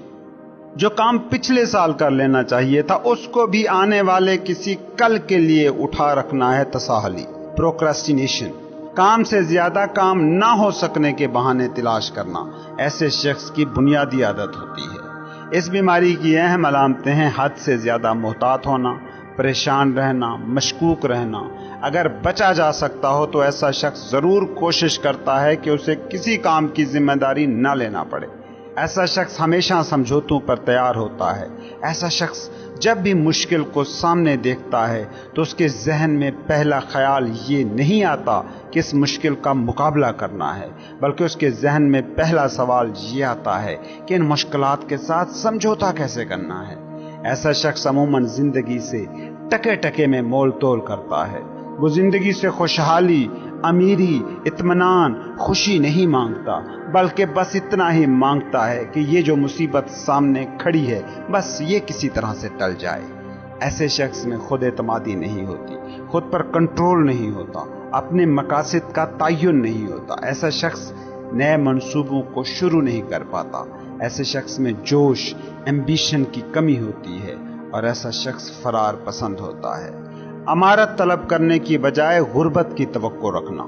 جو کام پچھلے سال کر لینا چاہیے تھا اس کو بھی آنے والے کسی کل کے لیے اٹھا رکھنا ہے تساہلی، پروکراسٹینیشن، کام سے زیادہ کام نہ ہو سکنے کے بہانے تلاش کرنا ایسے شخص کی بنیادی عادت ہوتی ہے۔ اس بیماری کی اہم علامتیں ہیں حد سے زیادہ محتاط ہونا، پریشان رہنا، مشکوک رہنا۔ اگر بچا جا سکتا ہو تو ایسا شخص ضرور کوشش کرتا ہے کہ اسے کسی کام کی ذمہ داری نہ لینا پڑے۔ ایسا شخص ہمیشہ سمجھوتوں پر تیار ہوتا ہے۔ ایسا شخص جب بھی مشکل کو سامنے دیکھتا ہے تو اس کے ذہن میں پہلا خیال یہ نہیں آتا کہ اس مشکل کا مقابلہ کرنا ہے، بلکہ اس کے ذہن میں پہلا سوال یہ آتا ہے کہ ان مشکلات کے ساتھ سمجھوتا کیسے کرنا ہے۔ ایسا شخص عموماً زندگی سے ٹکے ٹکے میں مول تول کرتا ہے۔ وہ زندگی سے خوشحالی، امیری، اطمینان، خوشی نہیں مانگتا، بلکہ بس اتنا ہی مانگتا ہے کہ یہ جو مصیبت سامنے کھڑی ہے بس یہ کسی طرح سے ٹل جائے۔ ایسے شخص میں خود اعتمادی نہیں ہوتی، خود پر کنٹرول نہیں ہوتا، اپنے مقاصد کا تعین نہیں ہوتا۔ ایسا شخص نئے منصوبوں کو شروع نہیں کر پاتا۔ ایسے شخص میں جوش، ایمبیشن کی کمی ہوتی ہے اور ایسا شخص فرار پسند ہوتا ہے۔ امارت طلب کرنے کی بجائے غربت کی توقع رکھنا،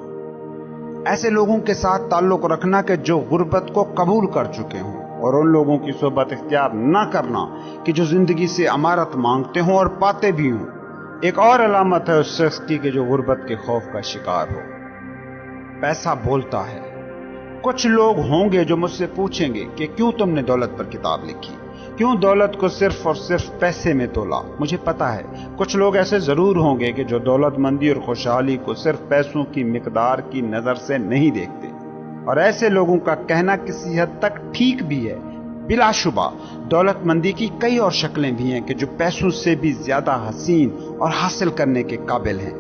ایسے لوگوں کے ساتھ تعلق رکھنا کہ جو غربت کو قبول کر چکے ہوں، اور ان لوگوں کی صحبت اختیار نہ کرنا کہ جو زندگی سے امارت مانگتے ہوں اور پاتے بھی ہوں۔ ایک اور علامت ہے اس شخص کی کہ جو غربت کے خوف کا شکار ہو۔ پیسہ بولتا ہے۔ کچھ لوگ ہوں گے جو مجھ سے پوچھیں گے کہ کیوں تم نے دولت پر کتاب لکھی، کیوں دولت کو صرف اور صرف پیسے میں تولا؟ مجھے پتا ہے کچھ لوگ ایسے ضرور ہوں گے کہ جو دولت مندی اور خوشحالی کو صرف پیسوں کی مقدار کی نظر سے نہیں دیکھتے، اور ایسے لوگوں کا کہنا کسی حد تک ٹھیک بھی ہے۔ بلا شبہ دولت مندی کی کئی اور شکلیں بھی ہیں کہ جو پیسوں سے بھی زیادہ حسین اور حاصل کرنے کے قابل ہیں۔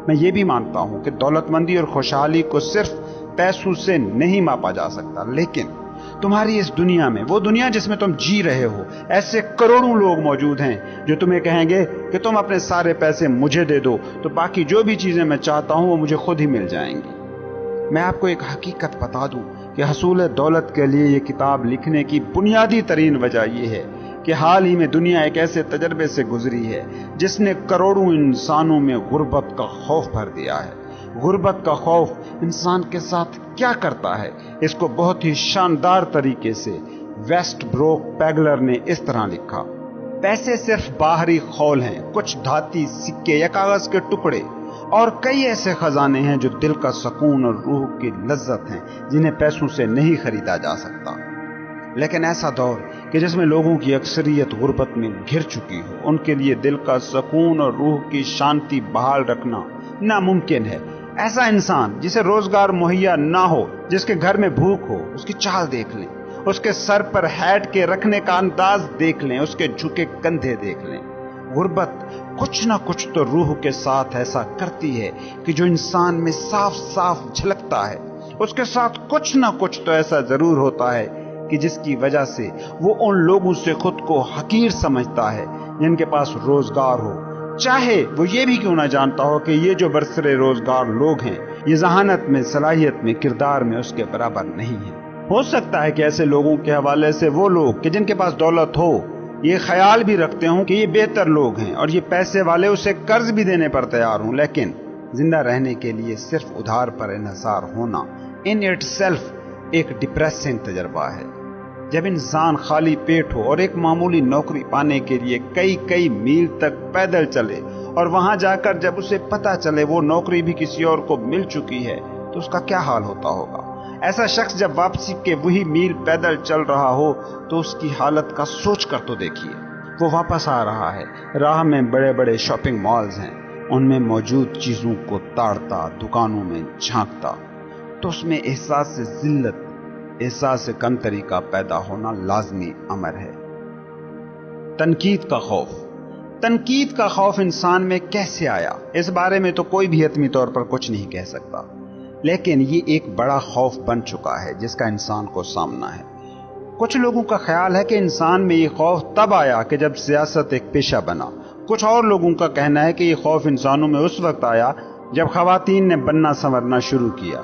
میں یہ بھی مانتا ہوں کہ دولت مندی اور خوشحالی کو صرف پیسوں سے نہیں ماپا جا سکتا، لیکن تمہاری اس دنیا میں، وہ دنیا جس میں تم جی رہے ہو، ایسے کروڑوں لوگ موجود ہیں جو تمہیں کہیں گے کہ تم اپنے سارے پیسے مجھے دے دو تو باقی جو بھی چیزیں میں چاہتا ہوں وہ مجھے خود ہی مل جائیں گی۔ میں آپ کو ایک حقیقت بتا دوں کہ حصول دولت کے لیے یہ کتاب لکھنے کی بنیادی ترین وجہ یہ ہے کہ حال ہی میں دنیا ایک ایسے تجربے سے گزری ہے جس نے کروڑوں انسانوں میں غربت کا خوف بھر دیا ہے۔ غربت کا خوف انسان کے ساتھ کیا کرتا ہے، اس کو بہت ہی شاندار طریقے سے ویسٹ بروک پیگلر نے اس طرح لکھا: پیسے صرف باہری خول ہیں، کچھ دھاتی سکے یا کاغذ کے ٹکڑے، اور کئی ایسے خزانے ہیں جو دل کا سکون اور روح کی لذت ہیں جنہیں پیسوں سے نہیں خریدا جا سکتا۔ لیکن ایسا دور کہ جس میں لوگوں کی اکثریت غربت میں گھر چکی ہو، ان کے لیے دل کا سکون اور روح کی شانتی بحال رکھنا ناممکن ہے۔ ایسا انسان جسے روزگار مہیا نہ ہو، جس کے گھر میں بھوک ہو، اس کی چال دیکھ لیں، اس کے سر پر ہیٹ کے رکھنے کا انداز دیکھ لیں، اس کے جھکے کندھے دیکھ لیں۔ غربت کچھ نہ کچھ تو روح کے ساتھ ایسا کرتی ہے کہ جو انسان میں صاف صاف جھلکتا ہے۔ اس کے ساتھ کچھ نہ کچھ تو ایسا ضرور ہوتا ہے کہ جس کی وجہ سے وہ ان لوگوں سے خود کو حقیر سمجھتا ہے جن کے پاس روزگار ہو، چاہے وہ یہ بھی کیوں نہ جانتا ہو کہ یہ جو برسر روزگار لوگ ہیں، یہ ذہانت میں، صلاحیت میں، کردار میں اس کے برابر نہیں ہیں۔ ہو سکتا ہے کہ ایسے لوگوں کے حوالے سے وہ لوگ کہ جن کے پاس دولت ہو یہ خیال بھی رکھتے ہوں کہ یہ بہتر لوگ ہیں اور یہ پیسے والے اسے قرض بھی دینے پر تیار ہوں، لیکن زندہ رہنے کے لیے صرف ادھار پر انحصار ہونا ان اٹ سیلف ایک ڈپریسنگ تجربہ ہے۔ جب انسان خالی پیٹ ہو اور ایک معمولی نوکری پانے کے لیے کئی میل تک پیدل چلے، اور وہاں جا کر جب اسے پتہ چلے وہ نوکری بھی کسی اور کو مل چکی ہے، تو اس کا کیا حال ہوتا ہوگا؟ ایسا شخص جب واپسی کے وہی میل پیدل چل رہا ہو تو اس کی حالت کا سوچ کر تو دیکھیے۔ وہ واپس آ رہا ہے، راہ میں بڑے بڑے شاپنگ مالز ہیں، ان میں موجود چیزوں کو تاڑتا، دکانوں میں جھانکتا، تو اس میں احساس ذلت، احساس کمتری کا پیدا ہونا لازمی امر ہے۔ تنقید کا خوف۔ تنقید کا خوف انسان میں کیسے آیا، اس بارے میں تو کوئی بھی حتمی طور پر کچھ نہیں کہہ سکتا، لیکن یہ ایک بڑا خوف بن چکا ہے جس کا انسان کو سامنا ہے۔ کچھ لوگوں کا خیال ہے کہ انسان میں یہ خوف تب آیا کہ جب سیاست ایک پیشہ بنا۔ کچھ اور لوگوں کا کہنا ہے کہ یہ خوف انسانوں میں اس وقت آیا جب خواتین نے بننا سنورنا شروع کیا۔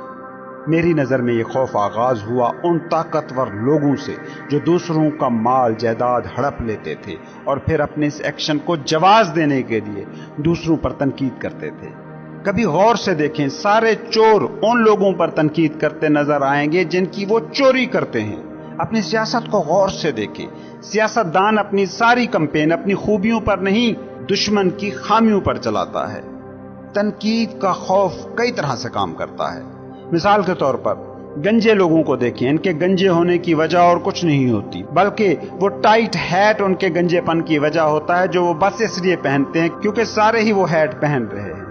میری نظر میں یہ خوف آغاز ہوا ان طاقتور لوگوں سے جو دوسروں کا مال جائیداد ہڑپ لیتے تھے اور پھر اپنے اس ایکشن کو جواز دینے کے لیے دوسروں پر تنقید کرتے تھے۔ کبھی غور سے دیکھیں، سارے چور ان لوگوں پر تنقید کرتے نظر آئیں گے جن کی وہ چوری کرتے ہیں۔ اپنی سیاست کو غور سے دیکھیں، سیاست دان اپنی ساری کمپین اپنی خوبیوں پر نہیں، دشمن کی خامیوں پر چلاتا ہے۔ تنقید کا خوف کئی طرح سے کام کرتا ہے۔ مثال کے طور پر گنجے لوگوں کو دیکھیں، ان کے گنجے ہونے کی وجہ اور کچھ نہیں ہوتی، بلکہ وہ ٹائٹ ہیٹ ان کے گنجے پن کی وجہ ہوتا ہے جو وہ بس اس لیے پہنتے ہیں کیونکہ سارے ہی وہ ہیٹ پہن رہے ہیں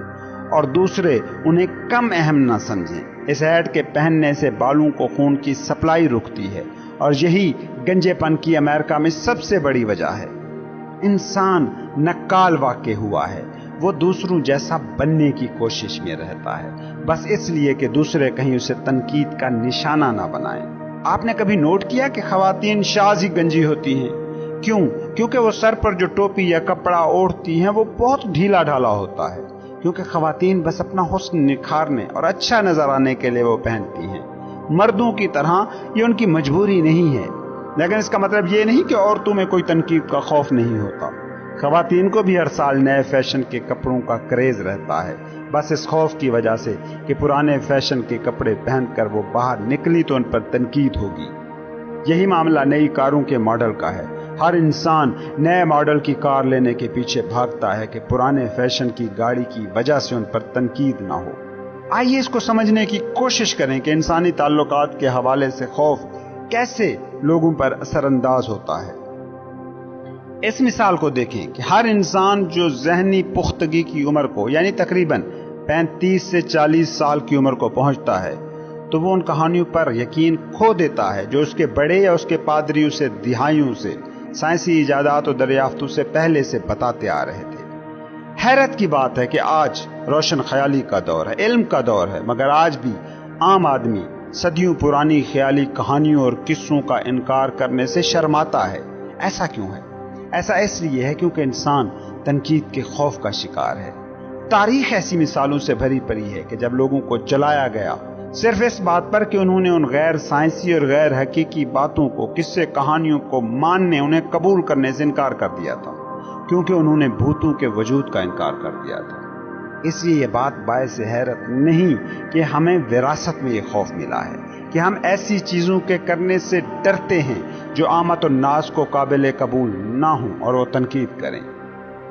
اور دوسرے انہیں کم اہم نہ سمجھیں۔ اس ہیٹ کے پہننے سے بالوں کو خون کی سپلائی رکتی ہے اور یہی گنجے پن کی امریکہ میں سب سے بڑی وجہ ہے۔ انسان نکال واقع ہوا ہے، وہ دوسروں جیسا بننے کی کوشش میں رہتا ہے، بس اس لیے کہ دوسرے کہیں اسے تنقید کا نشانہ نہ بنائیں۔ آپ نے کبھی نوٹ کیا کہ خواتین شاذ ہی گنجی ہوتی ہیں؟ کیوں؟ کیونکہ وہ سر پر جو ٹوپی یا کپڑا اوڑھتی ہیں وہ بہت ڈھیلا ڈھالا ہوتا ہے، کیونکہ خواتین بس اپنا حسن نکھارنے اور اچھا نظر آنے کے لیے وہ پہنتی ہیں۔ مردوں کی طرح یہ ان کی مجبوری نہیں ہے، لیکن اس کا مطلب یہ نہیں کہ عورتوں میں کوئی تنقید کا خوف نہیں ہوتا۔ خواتین کو بھی ہر سال نئے فیشن کے کپڑوں کا کریز رہتا ہے، بس اس خوف کی وجہ سے کہ پرانے فیشن کے کپڑے پہن کر وہ باہر نکلی تو ان پر تنقید ہوگی۔ یہی معاملہ نئی کاروں کے ماڈل کا ہے۔ ہر انسان نئے ماڈل کی کار لینے کے پیچھے بھاگتا ہے کہ پرانے فیشن کی گاڑی کی وجہ سے ان پر تنقید نہ ہو۔ آئیے اس کو سمجھنے کی کوشش کریں کہ انسانی تعلقات کے حوالے سے خوف کیسے لوگوں پر اثر انداز ہوتا ہے۔ اس مثال کو دیکھیں کہ ہر انسان جو ذہنی پختگی کی عمر کو یعنی تقریباً 35 سے 40 سال کی عمر کو پہنچتا ہے تو وہ ان کہانیوں پر یقین کھو دیتا ہے جو اس کے بڑے یا اس کے پادری اسے دہائیوں سے سائنسی ایجادات و دریافتوں سے پہلے سے بتاتے آ رہے تھے۔ حیرت کی بات ہے کہ آج روشن خیالی کا دور ہے، علم کا دور ہے، مگر آج بھی عام آدمی صدیوں پرانی خیالی کہانیوں اور قصوں کا انکار کرنے سے شرماتا ہے۔ ایسا کیوں ہے؟ ایسا اس لیے ہے کیونکہ انسان تنقید کے خوف کا شکار ہے۔ تاریخ ایسی مثالوں سے بھری پڑی ہے کہ جب لوگوں کو جلایا گیا صرف اس بات پر کہ انہوں نے ان غیر سائنسی اور غیر حقیقی باتوں کو، قصے کہانیوں کو ماننے، انہیں قبول کرنے سے انکار کر دیا تھا، کیونکہ انہوں نے بھوتوں کے وجود کا انکار کر دیا تھا۔ اس لیے یہ بات باعث حیرت نہیں کہ ہمیں وراثت میں یہ خوف ملا ہے کہ ہم ایسی چیزوں کے کرنے سے ڈرتے ہیں جو عامت الناس کو قابل قبول نہ ہوں اور وہ تنقید کریں۔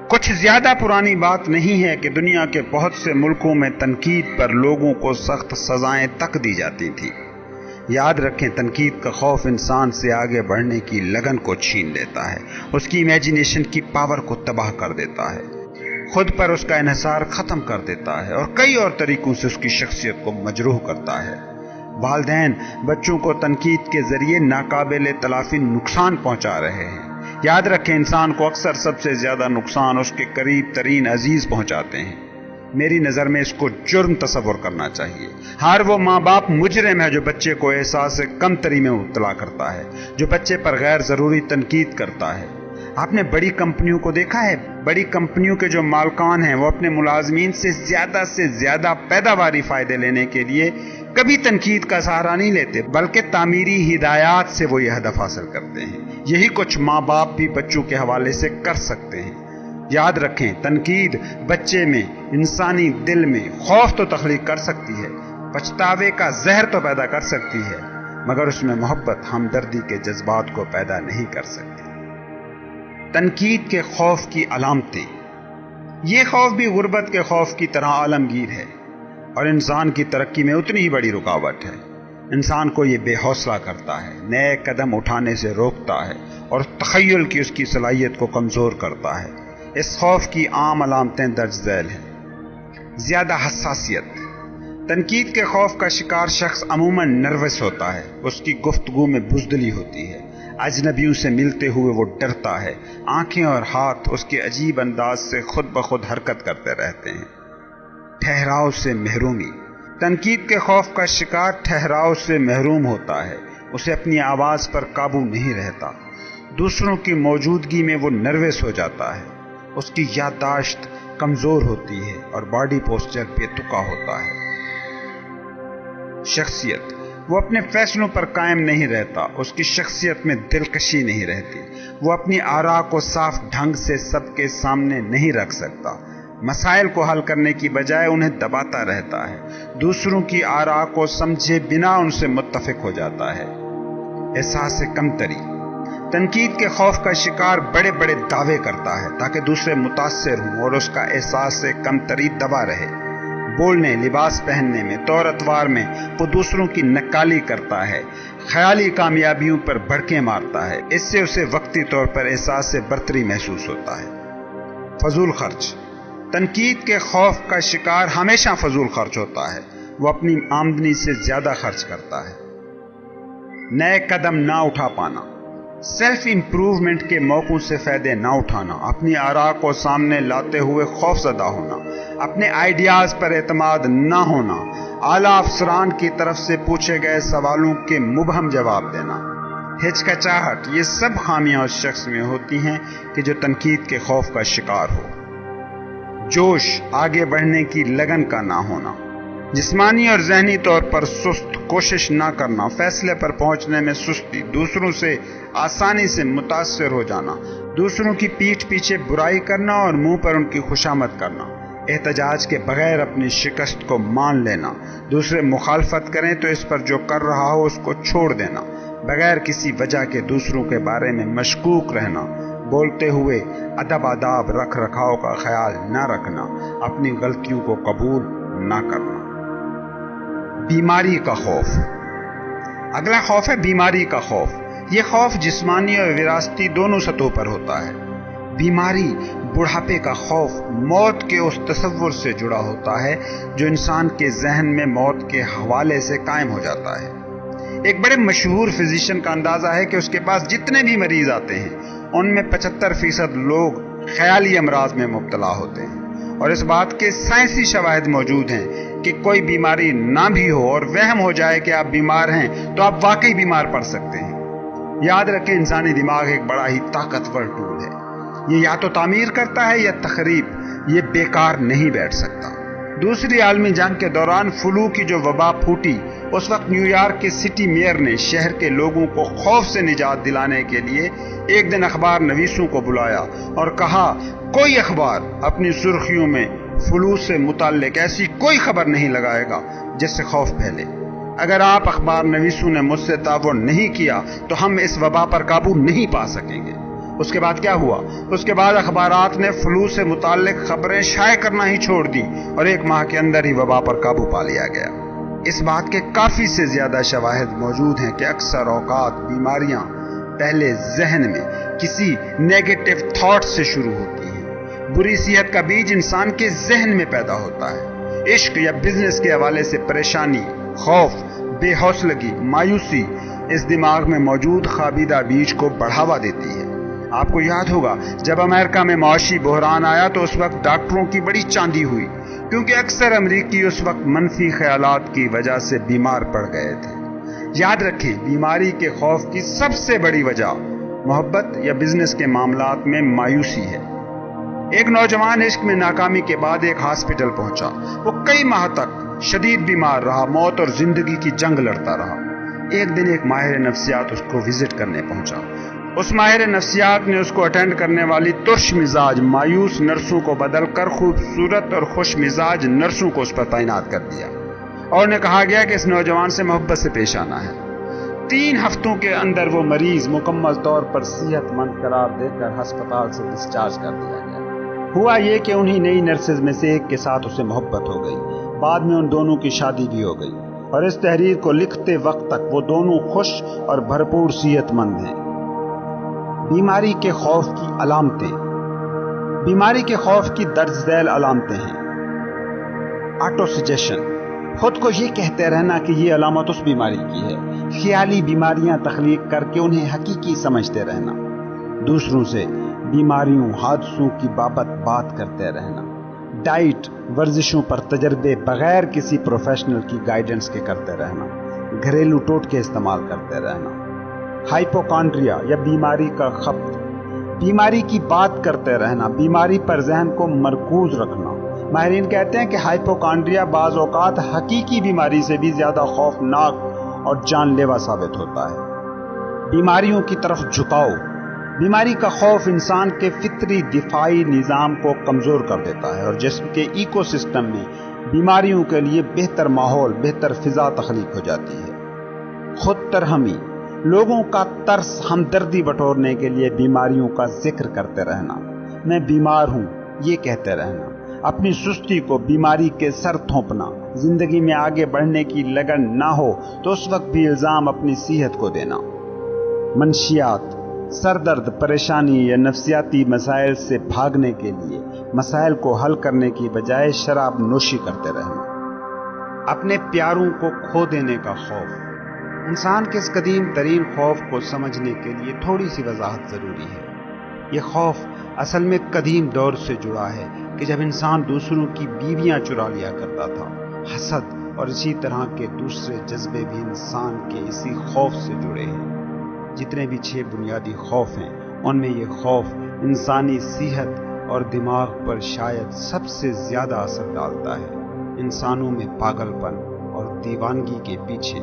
کچھ زیادہ پرانی بات نہیں ہے کہ دنیا کے بہت سے ملکوں میں تنقید پر لوگوں کو سخت سزائیں تک دی جاتی تھی۔ یاد رکھیں، تنقید کا خوف انسان سے آگے بڑھنے کی لگن کو چھین لیتا ہے، اس کی امیجینیشن کی پاور کو تباہ کر دیتا ہے، خود پر اس کا انحصار ختم کر دیتا ہے اور کئی اور طریقوں سے اس کی شخصیت کو مجروح کرتا ہے۔ والدین بچوں کو تنقید کے ذریعے ناقابل تلافی نقصان پہنچا رہے ہیں۔ یاد رکھیں، انسان کو اکثر سب سے زیادہ نقصان اس کے قریب ترین عزیز پہنچاتے ہیں۔ میری نظر میں اس کو جرم تصور کرنا چاہیے۔ ہر وہ ماں باپ مجرم ہے جو بچے کو احساس کمتری میں مبتلا کرتا ہے، جو بچے پر غیر ضروری تنقید کرتا ہے۔ آپ نے بڑی کمپنیوں کو دیکھا ہے، بڑی کمپنیوں کے جو مالکان ہیں وہ اپنے ملازمین سے زیادہ پیداواری فائدے لینے کے لیے کبھی تنقید کا سہارا نہیں لیتے، بلکہ تعمیری ہدایات سے وہ یہ ہدف حاصل کرتے ہیں۔ یہی کچھ ماں باپ بھی بچوں کے حوالے سے کر سکتے ہیں۔ یاد رکھیں، تنقید بچے میں، انسانی دل میں خوف تو تخلیق کر سکتی ہے، پچھتاوے کا زہر تو پیدا کر سکتی ہے، مگر اس میں محبت، ہمدردی کے جذبات کو پیدا نہیں کر سکتی۔ تنقید کے خوف کی علامتیں۔ یہ خوف بھی غربت کے خوف کی طرح عالمگیر ہے اور انسان کی ترقی میں اتنی ہی بڑی رکاوٹ ہے۔ انسان کو یہ بے حوصلہ کرتا ہے، نئے قدم اٹھانے سے روکتا ہے اور تخیل کی اس کی صلاحیت کو کمزور کرتا ہے۔ اس خوف کی عام علامتیں درج ذیل ہیں۔ زیادہ حساسیت۔ تنقید کے خوف کا شکار شخص عموماً نروس ہوتا ہے، اس کی گفتگو میں بزدلی ہوتی ہے، اجنبیوں سے ملتے ہوئے وہ ڈرتا ہے، آنکھیں اور ہاتھ اس کے عجیب انداز سے خود بخود حرکت کرتے رہتے ہیں۔ ٹھہراؤ سے محرومی۔ تنقید کے خوف کا شکار ٹھہراؤ سے محروم ہوتا ہے، اسے اپنی آواز پر قابو نہیں رہتا، دوسروں کی موجودگی میں وہ نروس ہو جاتا ہے، اس کی یادداشت کمزور ہوتی ہے اور باڈی پوسچر بے تکا ہوتا ہے۔ شخصیت۔ وہ اپنے فیصلوں پر قائم نہیں رہتا، اس کی شخصیت میں دلکشی نہیں رہتی، وہ اپنی آراء کو صاف ڈھنگ سے سب کے سامنے نہیں رکھ سکتا، مسائل کو حل کرنے کی بجائے انہیں دباتا رہتا ہے، دوسروں کی آراء کو سمجھے بنا ان سے متفق ہو جاتا ہے۔ احساس کمتری۔ تنقید کے خوف کا شکار بڑے بڑے دعوے کرتا ہے تاکہ دوسرے متاثر ہوں اور اس کا احساس کمتری دبا رہے۔ بولنے، لباس پہننے میں، طور اتوار میں وہ دوسروں کی نکالی کرتا ہے، خیالی کامیابیوں پر بڑکیں مارتا ہے، اس سے اسے وقتی طور پر احساس برتری محسوس ہوتا ہے۔ فضول خرچ۔ تنقید کے خوف کا شکار ہمیشہ فضول خرچ ہوتا ہے، وہ اپنی آمدنی سے زیادہ خرچ کرتا ہے۔ نئے قدم نہ اٹھا پانا۔ سیلف امپروومنٹ کے موقعوں سے فائدے نہ اٹھانا، اپنی آراء کو سامنے لاتے ہوئے خوف زدہ ہونا، اپنے آئیڈیاز پر اعتماد نہ ہونا، اعلیٰ افسران کی طرف سے پوچھے گئے سوالوں کے مبہم جواب دینا، ہچکچاہٹ، یہ سب خامیاں اس شخص میں ہوتی ہیں کہ جو تنقید کے خوف کا شکار ہو۔ جوش، آگے بڑھنے کی لگن کا نہ ہونا۔ جسمانی اور ذہنی طور پر سست، کوشش نہ کرنا، فیصلے پر پہنچنے میں سستی، دوسروں سے آسانی سے متاثر ہو جانا، دوسروں کی پیٹھ پیچھے برائی کرنا اور منہ پر ان کی خوشامد کرنا، احتجاج کے بغیر اپنی شکست کو مان لینا، دوسرے مخالفت کریں تو اس پر جو کر رہا ہو اس کو چھوڑ دینا، بغیر کسی وجہ کے دوسروں کے بارے میں مشکوک رہنا، بولتے ہوئے ادب آداب رکھ رکھاؤ کا خیال نہ رکھنا، اپنی غلطیوں کو قبول نہ کرنا۔ بیماری کا خوف۔ اگلا خوف ہے بیماری کا خوف۔ یہ خوف جسمانی اور وراثتی دونوں سطحوں پر ہوتا ہے۔ بیماری، بڑھاپے کا خوف موت کے اس تصور سے جڑا ہوتا ہے جو انسان کے ذہن میں موت کے حوالے سے قائم ہو جاتا ہے۔ ایک بڑے مشہور فزیشین کا اندازہ ہے کہ اس کے پاس جتنے بھی مریض آتے ہیں ان میں 75% لوگ خیالی امراض میں مبتلا ہوتے ہیں، اور اس بات کے سائنسی شواہد موجود ہیں کہ کوئی بیماری نہ بھی ہو اور وہم ہو جائے کہ آپ بیمار ہیں تو آپ واقعی بیمار پڑ سکتے ہیں۔ یاد رکھیں، انسانی دماغ ایک بڑا ہی طاقتور ٹول ہے، یہ یا تو تعمیر کرتا ہے یا تخریب، یہ بیکار نہیں بیٹھ سکتا۔ دوسری عالمی جنگ کے دوران فلو کی جو وبا پھوٹی، اس وقت نیو یارک کے سٹی میئر نے شہر کے لوگوں کو خوف سے نجات دلانے کے لیے ایک دن اخبار نویسوں کو بلایا اور کہا، کوئی اخبار اپنی سرخیوں میں فلوس سے متعلق ایسی کوئی خبر نہیں لگائے گا جس سے خوف پھیلے۔ اگر آپ اخبار نویسوں نے مجھ سے تعاون نہیں کیا تو ہم اس وبا پر قابو نہیں پا سکیں گے۔ اس کے بعد کیا ہوا؟ اس کے بعد اخبارات نے فلو سے متعلق خبریں شائع کرنا ہی چھوڑ دی اور 1 ماہ کے اندر ہی وبا پر قابو پا لیا گیا۔ اس بات کے کافی سے زیادہ شواہد موجود ہیں کہ اکثر اوقات بیماریاں پہلے ذہن میں کسی نیگیٹو تھاٹ سے شروع ہوتی ہیں۔ بری صحت کا بیج انسان کے ذہن میں پیدا ہوتا ہے۔ عشق یا بزنس کے حوالے سے پریشانی، خوف، بے حوصلگی، مایوسی اس دماغ میں موجود خوابیدہ بیج کو بڑھاوا دیتی ہے۔ آپ کو یاد ہوگا جب امریکہ میں معاشی بحران آیا تو اس وقت ڈاکٹروں کی بڑی چاندی ہوئی، کیونکہ اکثر امریکی اس وقت منفی خیالات کی وجہ سے بیمار پڑ گئے تھے۔ یاد رکھیں، بیماری کے خوف کی سب سے بڑی وجہ محبت یا بزنس کے معاملات میں مایوسی ہے۔ ایک نوجوان عشق میں ناکامی کے بعد ایک ہاسپٹل پہنچا۔ وہ کئی ماہ تک شدید بیمار رہا، موت اور زندگی کی جنگ لڑتا رہا۔ ایک دن ایک ماہر نفسیات اس کو وزٹ کرنے پہنچا۔ اس ماہر نفسیات نے اس کو اٹینڈ کرنے والی ترش مزاج مایوس نرسوں کو بدل کر خوبصورت اور خوش مزاج نرسوں کو اس پر تعینات کر دیا اور انہیں کہا گیا کہ اس نوجوان سے محبت سے پیش آنا ہے۔ 3 ہفتوں کے اندر وہ مریض مکمل طور پر صحت مند قرار دے کر ہسپتال سے ڈسچارج کر دیا گیا۔ ہوا یہ کہ انہی نئی نرسز میں سے ایک کے ساتھ اسے محبت ہو گئی۔ بعد میں ان دونوں کی شادی بھی ہو گئی اور اس تحریر کو لکھتے وقت تک وہ دونوں خوش اور بھرپور صحت مند ہیں۔ بیماری کے خوف کی علامتیں۔ بیماری کے خوف کی درج ذیل علامتیں ہیں: آٹو سجیشن، خود کو یہ کہتے رہنا کہ یہ علامت اس بیماری کی ہے، خیالی بیماریاں تخلیق کر کے انہیں حقیقی سمجھتے رہنا، دوسروں سے بیماریوں حادثوں کی بابت بات کرتے رہنا، ڈائٹ ورزشوں پر تجربے بغیر کسی پروفیشنل کی گائیڈنس کے کرتے رہنا، گھریلو ٹوٹکے استعمال کرتے رہنا، ہائپوکانڈریا یا بیماری کا خبط، بیماری کی بات کرتے رہنا، بیماری پر ذہن کو مرکوز رکھنا۔ ماہرین کہتے ہیں کہ ہائپوکانڈریا بعض اوقات حقیقی بیماری سے بھی زیادہ خوفناک اور جان لیوا ثابت ہوتا ہے۔ بیماریوں کی طرف جھکاؤ۔ بیماری کا خوف انسان کے فطری دفاعی نظام کو کمزور کر دیتا ہے اور جسم کے ایکو سسٹم میں بیماریوں کے لیے بہتر ماحول، بہتر فضا تخلیق ہو جاتی ہے۔ خود ترہمی، لوگوں کا ترس ہمدردی بٹورنے کے لیے بیماریوں کا ذکر کرتے رہنا، میں بیمار ہوں یہ کہتے رہنا، اپنی سستی کو بیماری کے سر تھوپنا، زندگی میں آگے بڑھنے کی لگن نہ ہو تو اس وقت بھی الزام اپنی صحت کو دینا۔ منشیات، سر درد، پریشانی یا نفسیاتی مسائل سے بھاگنے کے لیے مسائل کو حل کرنے کی بجائے شراب نوشی کرتے رہنا۔ اپنے پیاروں کو کھو دینے کا خوف۔ انسان کے اس قدیم ترین خوف کو سمجھنے کے لیے تھوڑی سی وضاحت ضروری ہے۔ یہ خوف اصل میں قدیم دور سے جڑا ہے کہ جب انسان دوسروں کی بیویاں چرا لیا کرتا تھا۔ حسد اور اسی طرح کے دوسرے جذبے بھی انسان کے اسی خوف سے جڑے ہیں۔ جتنے بھی 6 بنیادی خوف ہیں ان میں یہ خوف انسانی صحت اور دماغ پر شاید سب سے زیادہ اثر ڈالتا ہے۔ انسانوں میں پاگل پن اور دیوانگی کے پیچھے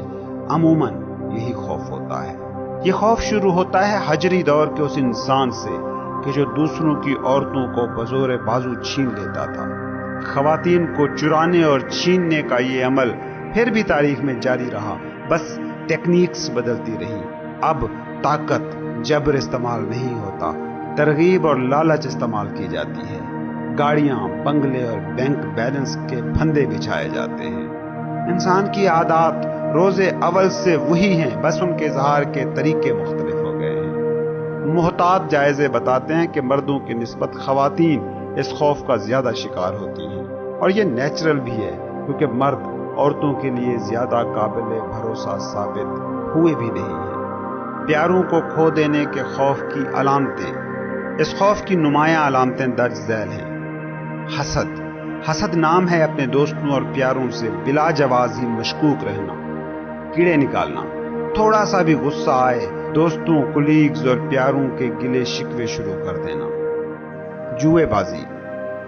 عموماً یہی خوف ہوتا ہے۔ یہ خوف شروع ہوتا ہے حجری دور کے اس انسان سے کہ جو دوسروں کی عورتوں کو بزور بازو چھین لیتا تھا۔ خواتین کو چرانے اور چھیننے کا یہ عمل پھر بھی تاریخ میں جاری رہا، بس ٹیکنیکس بدلتی رہی۔ اب طاقت، جبر استعمال نہیں ہوتا، ترغیب اور لالچ استعمال کی جاتی ہے۔ گاڑیاں، بنگلے اور بینک بیلنس کے پھندے بچھائے جاتے ہیں۔ انسان کی عادات روز اول سے وہی ہیں، بس ان کے اظہار کے طریقے مختلف ہو گئے ہیں۔ محتاط جائزے بتاتے ہیں کہ مردوں کی نسبت خواتین اس خوف کا زیادہ شکار ہوتی ہیں، اور یہ نیچرل بھی ہے کیونکہ مرد عورتوں کے لیے زیادہ قابل بھروسہ ثابت ہوئے بھی نہیں ہیں۔ پیاروں کو کھو دینے کے خوف کی علامتیں۔ اس خوف کی نمایاں علامتیں درج ذیل ہیں۔ حسد۔ حسد نام ہے اپنے دوستوں اور پیاروں سے بلا جوازی مشکوک رہنا، کیڑے نکالنا۔ تھوڑا سا بھی غصہ آئے دوستوں، کولیگز اور پیاروں کے گلے شکوے شروع کر دینا۔ جوئے بازی،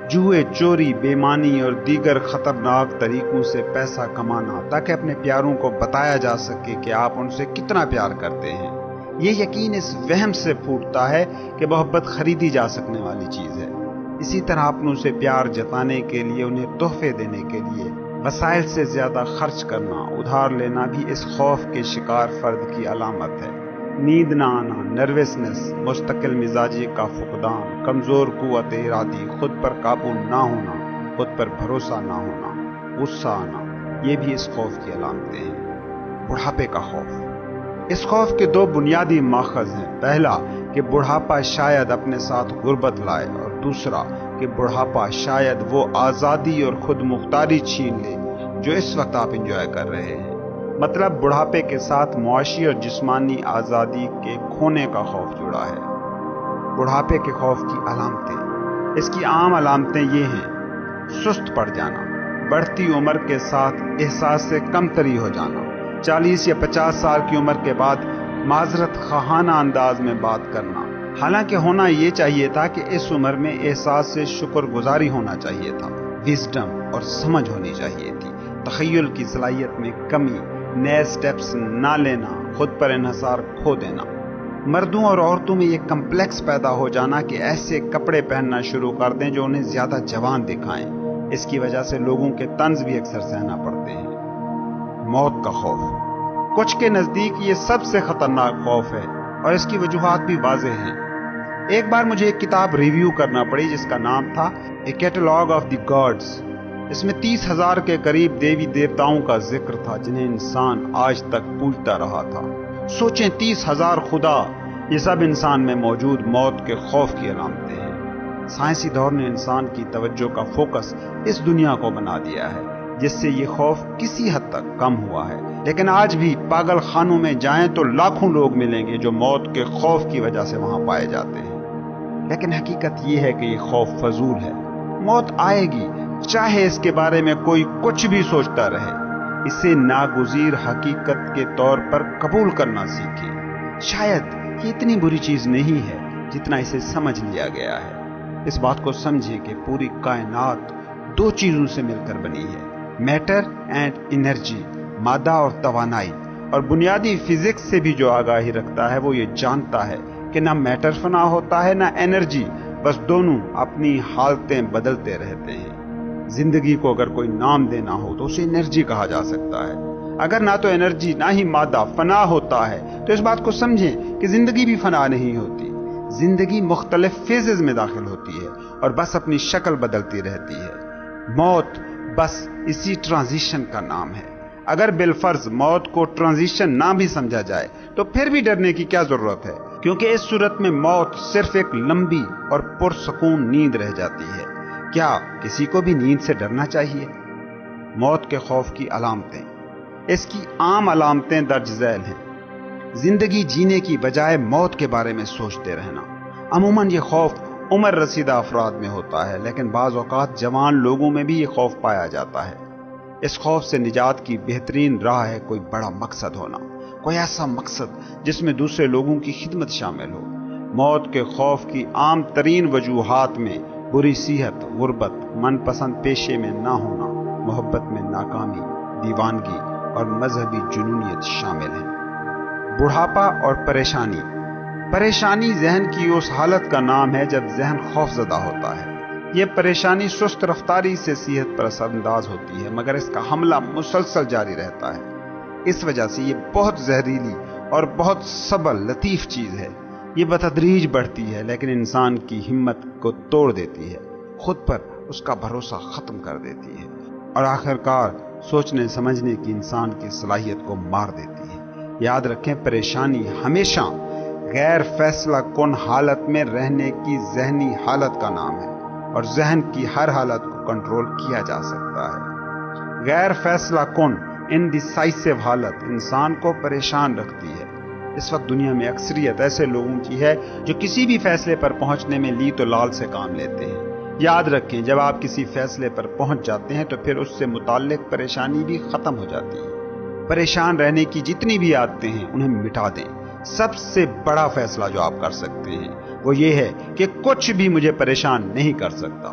جوئے، چوری، بےایمانی اور دیگر خطرناک طریقوں سے پیسہ کمانا تاکہ اپنے پیاروں کو بتایا جا سکے کہ آپ ان سے کتنا پیار کرتے ہیں۔ یہ یقین اس وہم سے پھوٹتا ہے کہ محبت خریدی جا سکنے والی چیز ہے۔ اسی طرح اپنوں سے پیار جتانے کے لیے، انہیں تحفے دینے کے لیے وسائل سے زیادہ خرچ کرنا، ادھار لینا بھی اس خوف کے شکار فرد کی علامت ہے۔ نیند نہ آنا، نروسنس، مستقل مزاجی کا فقدان، کمزور قوت ارادی، خود پر قابو نہ ہونا، خود پر بھروسہ نہ ہونا، غصہ آنا، یہ بھی اس خوف کی علامتیں ہیں۔ بڑھاپے کا خوف۔ اس خوف کے دو بنیادی ماخذ ہیں۔ پہلا کہ بڑھاپا شاید اپنے ساتھ غربت لائے، اور دوسرا کہ بڑھاپا شاید وہ آزادی اور خود مختاری چھین لے جو اس وقت آپ انجوائے کر رہے ہیں۔ مطلب بڑھاپے کے ساتھ معاشی اور جسمانی آزادی کے کھونے کا خوف جڑا ہے۔ بڑھاپے کے خوف کی علامتیں۔ اس کی عام علامتیں یہ ہیں: سست پڑ جانا، بڑھتی عمر کے ساتھ احساس سے کمتری ہو جانا، 40 یا 50 سال کی عمر کے بعد معذرت خواہانہ انداز میں بات کرنا، حالانکہ ہونا یہ چاہیے تھا کہ اس عمر میں احساس سے شکر گزاری ہونا چاہیے تھا، وزڈم اور سمجھ ہونی چاہیے تھی، تخیل کی صلاحیت میں کمی، نئے سٹیپس نہ لینا، خود پر انحصار کھو دینا۔ مردوں اور عورتوں میں یہ کمپلیکس پیدا ہو جانا کہ ایسے کپڑے پہننا شروع کر دیں جو انہیں زیادہ جوان دکھائیں۔ اس کی وجہ سے لوگوں کے طنز بھی اکثر سہنا پڑتے ہیں۔ موت کا خوف۔ کچھ کے نزدیک یہ سب سے خطرناک خوف ہے، اور اس کی وجوہات بھی واضح ہیں۔ ایک بار مجھے ایک کتاب ریویو کرنا پڑی جس کا نام تھا اے کیٹلاگ آف دی گاڈز۔ اس میں 30,000 کے قریب دیوی دیوتاؤں کا ذکر تھا جنہیں انسان آج تک پوجتا رہا تھا۔ سوچیں، 30,000 خدا، یہ سب انسان میں موجود موت کے خوف کی علامتیں ہیں۔ سائنسی دور نے انسان کی توجہ کا فوکس اس دنیا کو بنا دیا ہے، جس سے یہ خوف کسی حد تک کم ہوا ہے، لیکن آج بھی پاگل خانوں میں جائیں تو لاکھوں لوگ ملیں گے جو موت کے خوف کی وجہ سے وہاں پائے جاتے ہیں۔ لیکن حقیقت یہ ہے کہ یہ خوف فضول ہے۔ موت آئے گی، چاہے اس کے بارے میں کوئی کچھ بھی سوچتا رہے۔ اسے ناگزیر حقیقت کے طور پر قبول کرنا سیکھیں۔ شاید یہ اتنی بری چیز نہیں ہے جتنا اسے سمجھ لیا گیا ہے۔ اس بات کو سمجھیں کہ پوری کائنات دو چیزوں سے مل کر بنی ہے: میٹر اینڈ انرجی، مادہ اور توانائی۔ اور بنیادی فزکس سے بھی جو آگاہی رکھتا ہے وہ یہ جانتا ہے کہ نہ میٹر فنا ہوتا ہے نہ انرجی، بس دونوں اپنی حالتیں بدلتے رہتے ہیں۔ زندگی کو اگر کوئی نام دینا ہو تو اسے انرجی کہا جا سکتا ہے۔ اگر نہ تو انرجی نہ ہی مادہ فنا ہوتا ہے تو اس بات کو سمجھیں کہ زندگی بھی فنا نہیں ہوتی۔ زندگی مختلف فیزز میں داخل ہوتی ہے اور بس اپنی شکل بدلتی رہتی ہے۔ موت بس اسی ٹرانزیشن کا نام ہے۔ اگر بالفرض موت کو ٹرانزیشن نہ بھی سمجھا جائے تو پھر بھی ڈرنے کی کیا ضرورت ہے، کیونکہ اس صورت میں موت صرف ایک لمبی اور پرسکون نیند رہ جاتی ہے۔ کیا کسی کو بھی نیند سے ڈرنا چاہیے؟ موت کے خوف کی علامتیں۔ اس کی عام علامتیں درج ذیل ہیں: زندگی جینے کی بجائے موت کے بارے میں سوچتے رہنا۔ عموماً یہ خوف عمر رسیدہ افراد میں ہوتا ہے، لیکن بعض اوقات جوان لوگوں میں بھی یہ خوف پایا جاتا ہے۔ اس خوف سے نجات کی بہترین راہ ہے کوئی بڑا مقصد ہونا، کوئی ایسا مقصد جس میں دوسرے لوگوں کی خدمت شامل ہو۔ موت کے خوف کی عام ترین وجوہات میں بری صحت، غربت، من پسند پیشے میں نہ ہونا، محبت میں ناکامی، دیوانگی اور مذہبی جنونیت شامل ہیں۔ بڑھاپا اور پریشانی۔ پریشانی ذہن کی اس حالت کا نام ہے جب ذہن خوف زدہ ہوتا ہے۔ یہ پریشانی سست رفتاری سے صحت پر اثر انداز ہوتی ہے، مگر اس کا حملہ مسلسل جاری رہتا ہے۔ اس وجہ سے یہ بہت زہریلی اور بہت سبل لطیف چیز ہے۔ یہ بتدریج بڑھتی ہے لیکن انسان کی ہمت کو توڑ دیتی ہے، خود پر اس کا بھروسہ ختم کر دیتی ہے، اور آخرکار سوچنے سمجھنے کی انسان کی صلاحیت کو مار دیتی ہے۔ یاد رکھیں، پریشانی ہمیشہ غیر فیصلہ کن حالت میں رہنے کی ذہنی حالت کا نام ہے، اور ذہن کی ہر حالت کو کنٹرول کیا جا سکتا ہے۔ غیر فیصلہ کن انڈیسائسو حالت انسان کو پریشان رکھتی ہے۔ اس وقت دنیا میں اکثریت ایسے لوگوں کی ہے جو کسی بھی فیصلے پر پہنچنے میں لی تو لال سے کام لیتے ہیں۔ یاد رکھیں، جب آپ کسی فیصلے پر پہنچ جاتے ہیں تو پھر اس سے متعلق پریشانی بھی ختم ہو جاتی ہے۔ پریشان رہنے کی جتنی بھی عادتیں ہیں انہیں مٹا دیں۔ سب سے بڑا فیصلہ جو آپ کر سکتے ہیں وہ یہ ہے کہ کچھ بھی مجھے پریشان نہیں کر سکتا۔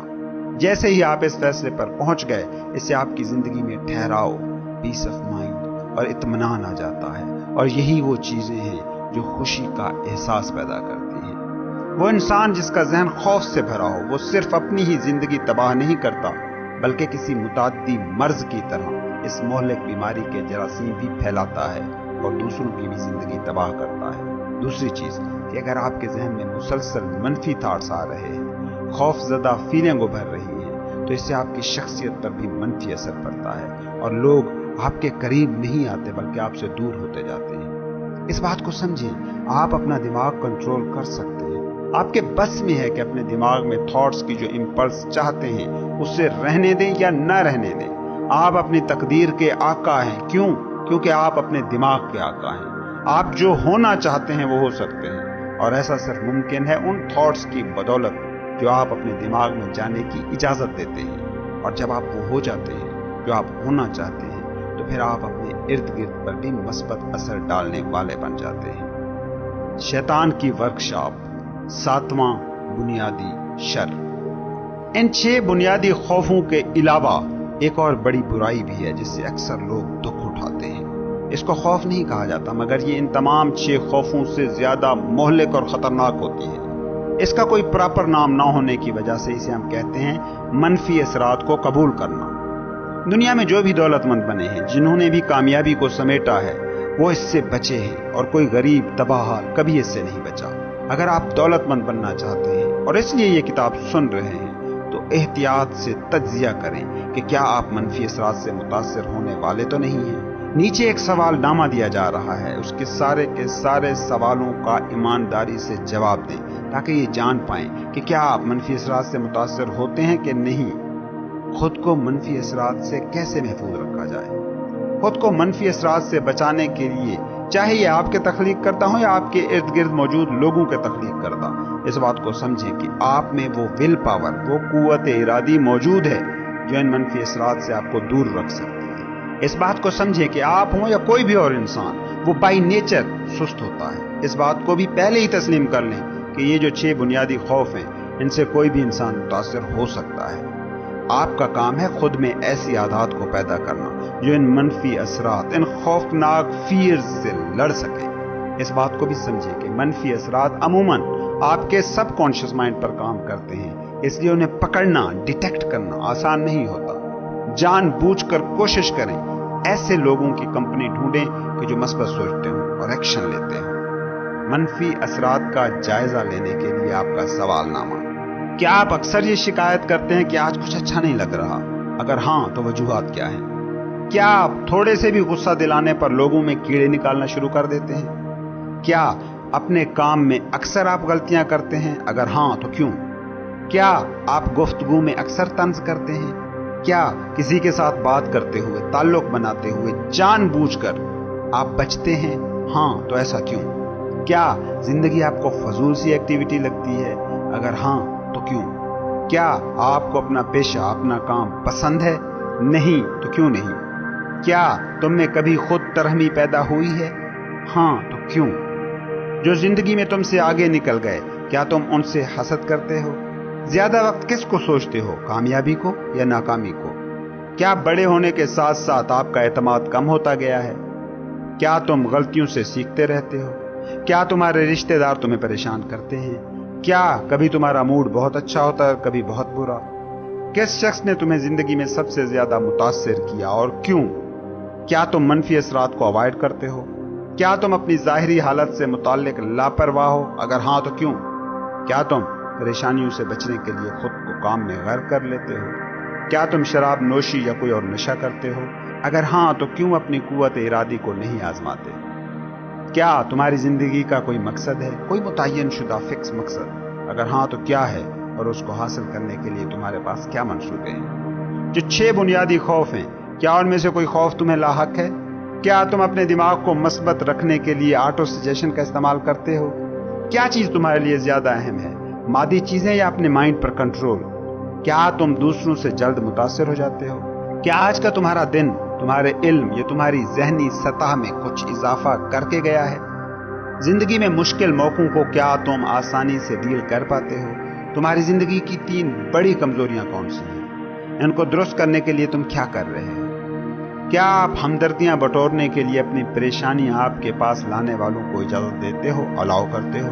جیسے ہی آپ اس فیصلے پر پہنچ گئے، اس سے آپ کی زندگی میں ٹھہراؤ، پیس آف مائنڈ اور اطمینان آ جاتا ہے، اور یہی وہ چیزیں ہیں جو خوشی کا احساس پیدا کرتی ہیں۔ وہ انسان جس کا ذہن خوف سے بھرا ہو، وہ صرف اپنی ہی زندگی تباہ نہیں کرتا بلکہ کسی متعدی مرض کی طرح اس مہلک بیماری کے جراثیم بھی پھیلاتا ہے اور دوسروں کی بھی زندگی تباہ کرتا ہے۔ دوسری چیز کہ اگر آپ کے ذہن میں مسلسل منفی تھاٹس آ رہے ہیں، خوف زدہ فیلنگ ابھر رہی ہیں، تو اس سے آپ کی شخصیت پر بھی منفی اثر پڑتا ہے اور لوگ آپ کے قریب نہیں آتے بلکہ آپ سے دور ہوتے جاتے ہیں۔ اس بات کو سمجھیں، آپ اپنا دماغ کنٹرول کر سکتے ہیں۔ آپ کے بس میں ہے کہ اپنے دماغ میں تھاٹس کی جو امپلس چاہتے ہیں اسے رہنے دیں یا نہ رہنے دیں۔ آپ اپنی تقدیر کے آقا ہیں۔ کیوں؟ کیونکہ آپ اپنے دماغ کے آقا ہیں۔ آپ جو ہونا چاہتے ہیں وہ ہو سکتے ہیں، اور ایسا صرف ممکن ہے ان تھاٹس کی بدولت جو آپ اپنے دماغ میں جانے کی اجازت دیتے ہیں۔ اور جب آپ وہ ہو جاتے ہیں جو آپ ہونا چاہتے ہیں تو پھر آپ اپنے ارد گرد پر بھی مثبت اثر ڈالنے والے بن جاتے ہیں۔ شیطان کی ورکشاپ، 7واں بنیادی شر۔ ان 6 بنیادی خوفوں کے علاوہ ایک اور بڑی برائی بھی ہے جس سے اکثر لوگ دکھ اٹھاتے ہیں۔ اس کو خوف نہیں کہا جاتا، مگر یہ ان تمام 6 خوفوں سے زیادہ مہلک اور خطرناک ہوتی ہے۔ اس کا کوئی پراپر نام نہ ہونے کی وجہ سے اسے ہم کہتے ہیں منفی اثرات کو قبول کرنا۔ دنیا میں جو بھی دولت مند بنے ہیں، جنہوں نے بھی کامیابی کو سمیٹا ہے، وہ اس سے بچے ہیں، اور کوئی غریب تباہ حال کبھی اس سے نہیں بچا۔ اگر آپ دولت مند بننا چاہتے ہیں اور اس لیے یہ کتاب سن رہے ہیں تو احتیاط سے تجزیہ کریں کہ کیا آپ منفی اثرات سے متاثر ہونے والے تو نہیں ہیں۔ نیچے ایک سوال نامہ دیا جا رہا ہے، اس کے سارے سوالوں کا ایمانداری سے جواب دیں تاکہ یہ جان پائیں کہ کیا آپ منفی اثرات سے متاثر ہوتے ہیں کہ نہیں۔ خود کو منفی اثرات سے کیسے محفوظ رکھا جائے؟ خود کو منفی اثرات سے بچانے کے لیے، چاہے یہ آپ کے تخلیق کردہ ہوں یا آپ کے ارد گرد موجود لوگوں کے تخلیق کردہ، اس بات کو سمجھیں کہ آپ میں وہ ول پاور، وہ قوت ارادی موجود ہے جو ان منفی اثرات سے آپ کو دور رکھ سکتی ہے۔ اس بات کو سمجھیں کہ آپ ہوں یا کوئی بھی اور انسان، وہ بائی نیچر سست ہوتا ہے۔ اس بات کو بھی پہلے ہی تسلیم کر لیں کہ یہ جو 6 بنیادی خوف ہیں، ان سے کوئی بھی انسان متاثر ہو سکتا ہے۔ آپ کا کام ہے خود میں ایسی عادات کو پیدا کرنا جو ان منفی اثرات، ان خوفناک فیئرز سے لڑ سکے۔ اس بات کو بھی سمجھیں کہ منفی اثرات عموماً آپ کے سب کانشیس مائنڈ پر کام کرتے ہیں، اس لیے انہیں پکڑنا، ڈیٹیکٹ کرنا آسان نہیں ہوتا۔ جان بوجھ کر کوشش کریں، ایسے لوگوں کی کمپنی ڈھونڈیں کہ جو مثبت سوچتے ہوں اور ایکشن لیتے ہوں۔ منفی اثرات کا جائزہ لینے کے لیے آپ کا سوال نامہ۔ کیا آپ اکثر یہ شکایت کرتے ہیں کہ آج کچھ اچھا نہیں لگ رہا؟ اگر ہاں تو وجوہات کیا ہیں؟ کیا آپ تھوڑے سے بھی غصہ دلانے پر لوگوں میں کیڑے نکالنا شروع کر دیتے ہیں؟ کیا اپنے کام میں اکثر آپ غلطیاں کرتے ہیں؟ اگر ہاں تو کیوں؟ کیا آپ گفتگو میں اکثر طنز کرتے ہیں؟ کیا کسی کے ساتھ بات کرتے ہوئے، تعلق بناتے ہوئے جان بوجھ کر آپ بچتے ہیں؟ ہاں تو ایسا کیوں؟ کیا زندگی آپ کو فضول سی ایکٹیویٹی لگتی ہے؟ اگر ہاں تو کیوں؟ کیا آپ کو اپنا پیشہ، اپنا کام پسند ہے؟ نہیں تو کیوں نہیں؟ کیا تم میں کبھی خود ترہمی پیدا ہوئی ہے؟ ہاں تو کیوں؟ جو زندگی میں تم سے آگے نکل گئے، کیا تم ان سے حسد کرتے ہو؟ زیادہ وقت کس کو سوچتے ہو، کامیابی کو یا ناکامی کو؟ کیا بڑے ہونے کے ساتھ ساتھ آپ کا اعتماد کم ہوتا گیا ہے؟ کیا تم غلطیوں سے سیکھتے رہتے ہو؟ کیا تمہارے رشتہ دار تمہیں پریشان کرتے ہیں؟ کیا کبھی تمہارا موڈ بہت اچھا ہوتا ہے، کبھی بہت برا؟ کس شخص نے تمہیں زندگی میں سب سے زیادہ متاثر کیا اور کیوں؟ کیا تم منفی اثرات کو اوائڈ کرتے ہو؟ کیا تم اپنی ظاہری حالت سے متعلق لاپرواہ ہو؟ اگر ہاں تو کیوں؟ کیا تم پریشانیوں سے بچنے کے لیے خود کو کام میں غرق کر لیتے ہو؟ کیا تم شراب نوشی یا کوئی اور نشہ کرتے ہو؟ اگر ہاں تو کیوں اپنی قوت ارادی کو نہیں آزماتے؟ کیا تمہاری زندگی کا کوئی مقصد ہے، کوئی متعین شدہ فکس مقصد؟ اگر ہاں تو کیا ہے، اور اس کو حاصل کرنے کے لیے تمہارے پاس کیا منصوبے ہیں؟ جو 6 بنیادی خوف ہیں، کیا ان میں سے کوئی خوف تمہیں لاحق ہے؟ کیا تم اپنے دماغ کو مثبت رکھنے کے لیے آٹو سجیشن کا استعمال کرتے ہو؟ کیا چیز تمہارے لیے زیادہ اہم ہے، مادی چیزیں یا اپنے مائنڈ پر کنٹرول؟ کیا تم دوسروں سے جلد متاثر ہو جاتے ہو؟ کیا آج کا تمہارا دن تمہارے علم یا تمہاری ذہنی سطح میں کچھ اضافہ کر کے گیا ہے؟ زندگی میں مشکل موقعوں کو کیا تم آسانی سے ڈیل کر پاتے ہو؟ تمہاری زندگی کی 3 بڑی کمزوریاں کون سی ہیں؟ ان کو درست کرنے کے لیے تم کیا کر رہے ہو؟ کیا آپ ہمدردیاں بٹورنے کے لیے اپنی پریشانیاں آپ کے پاس لانے والوں کو اجازت دیتے ہو، الاؤ کرتے ہو؟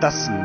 10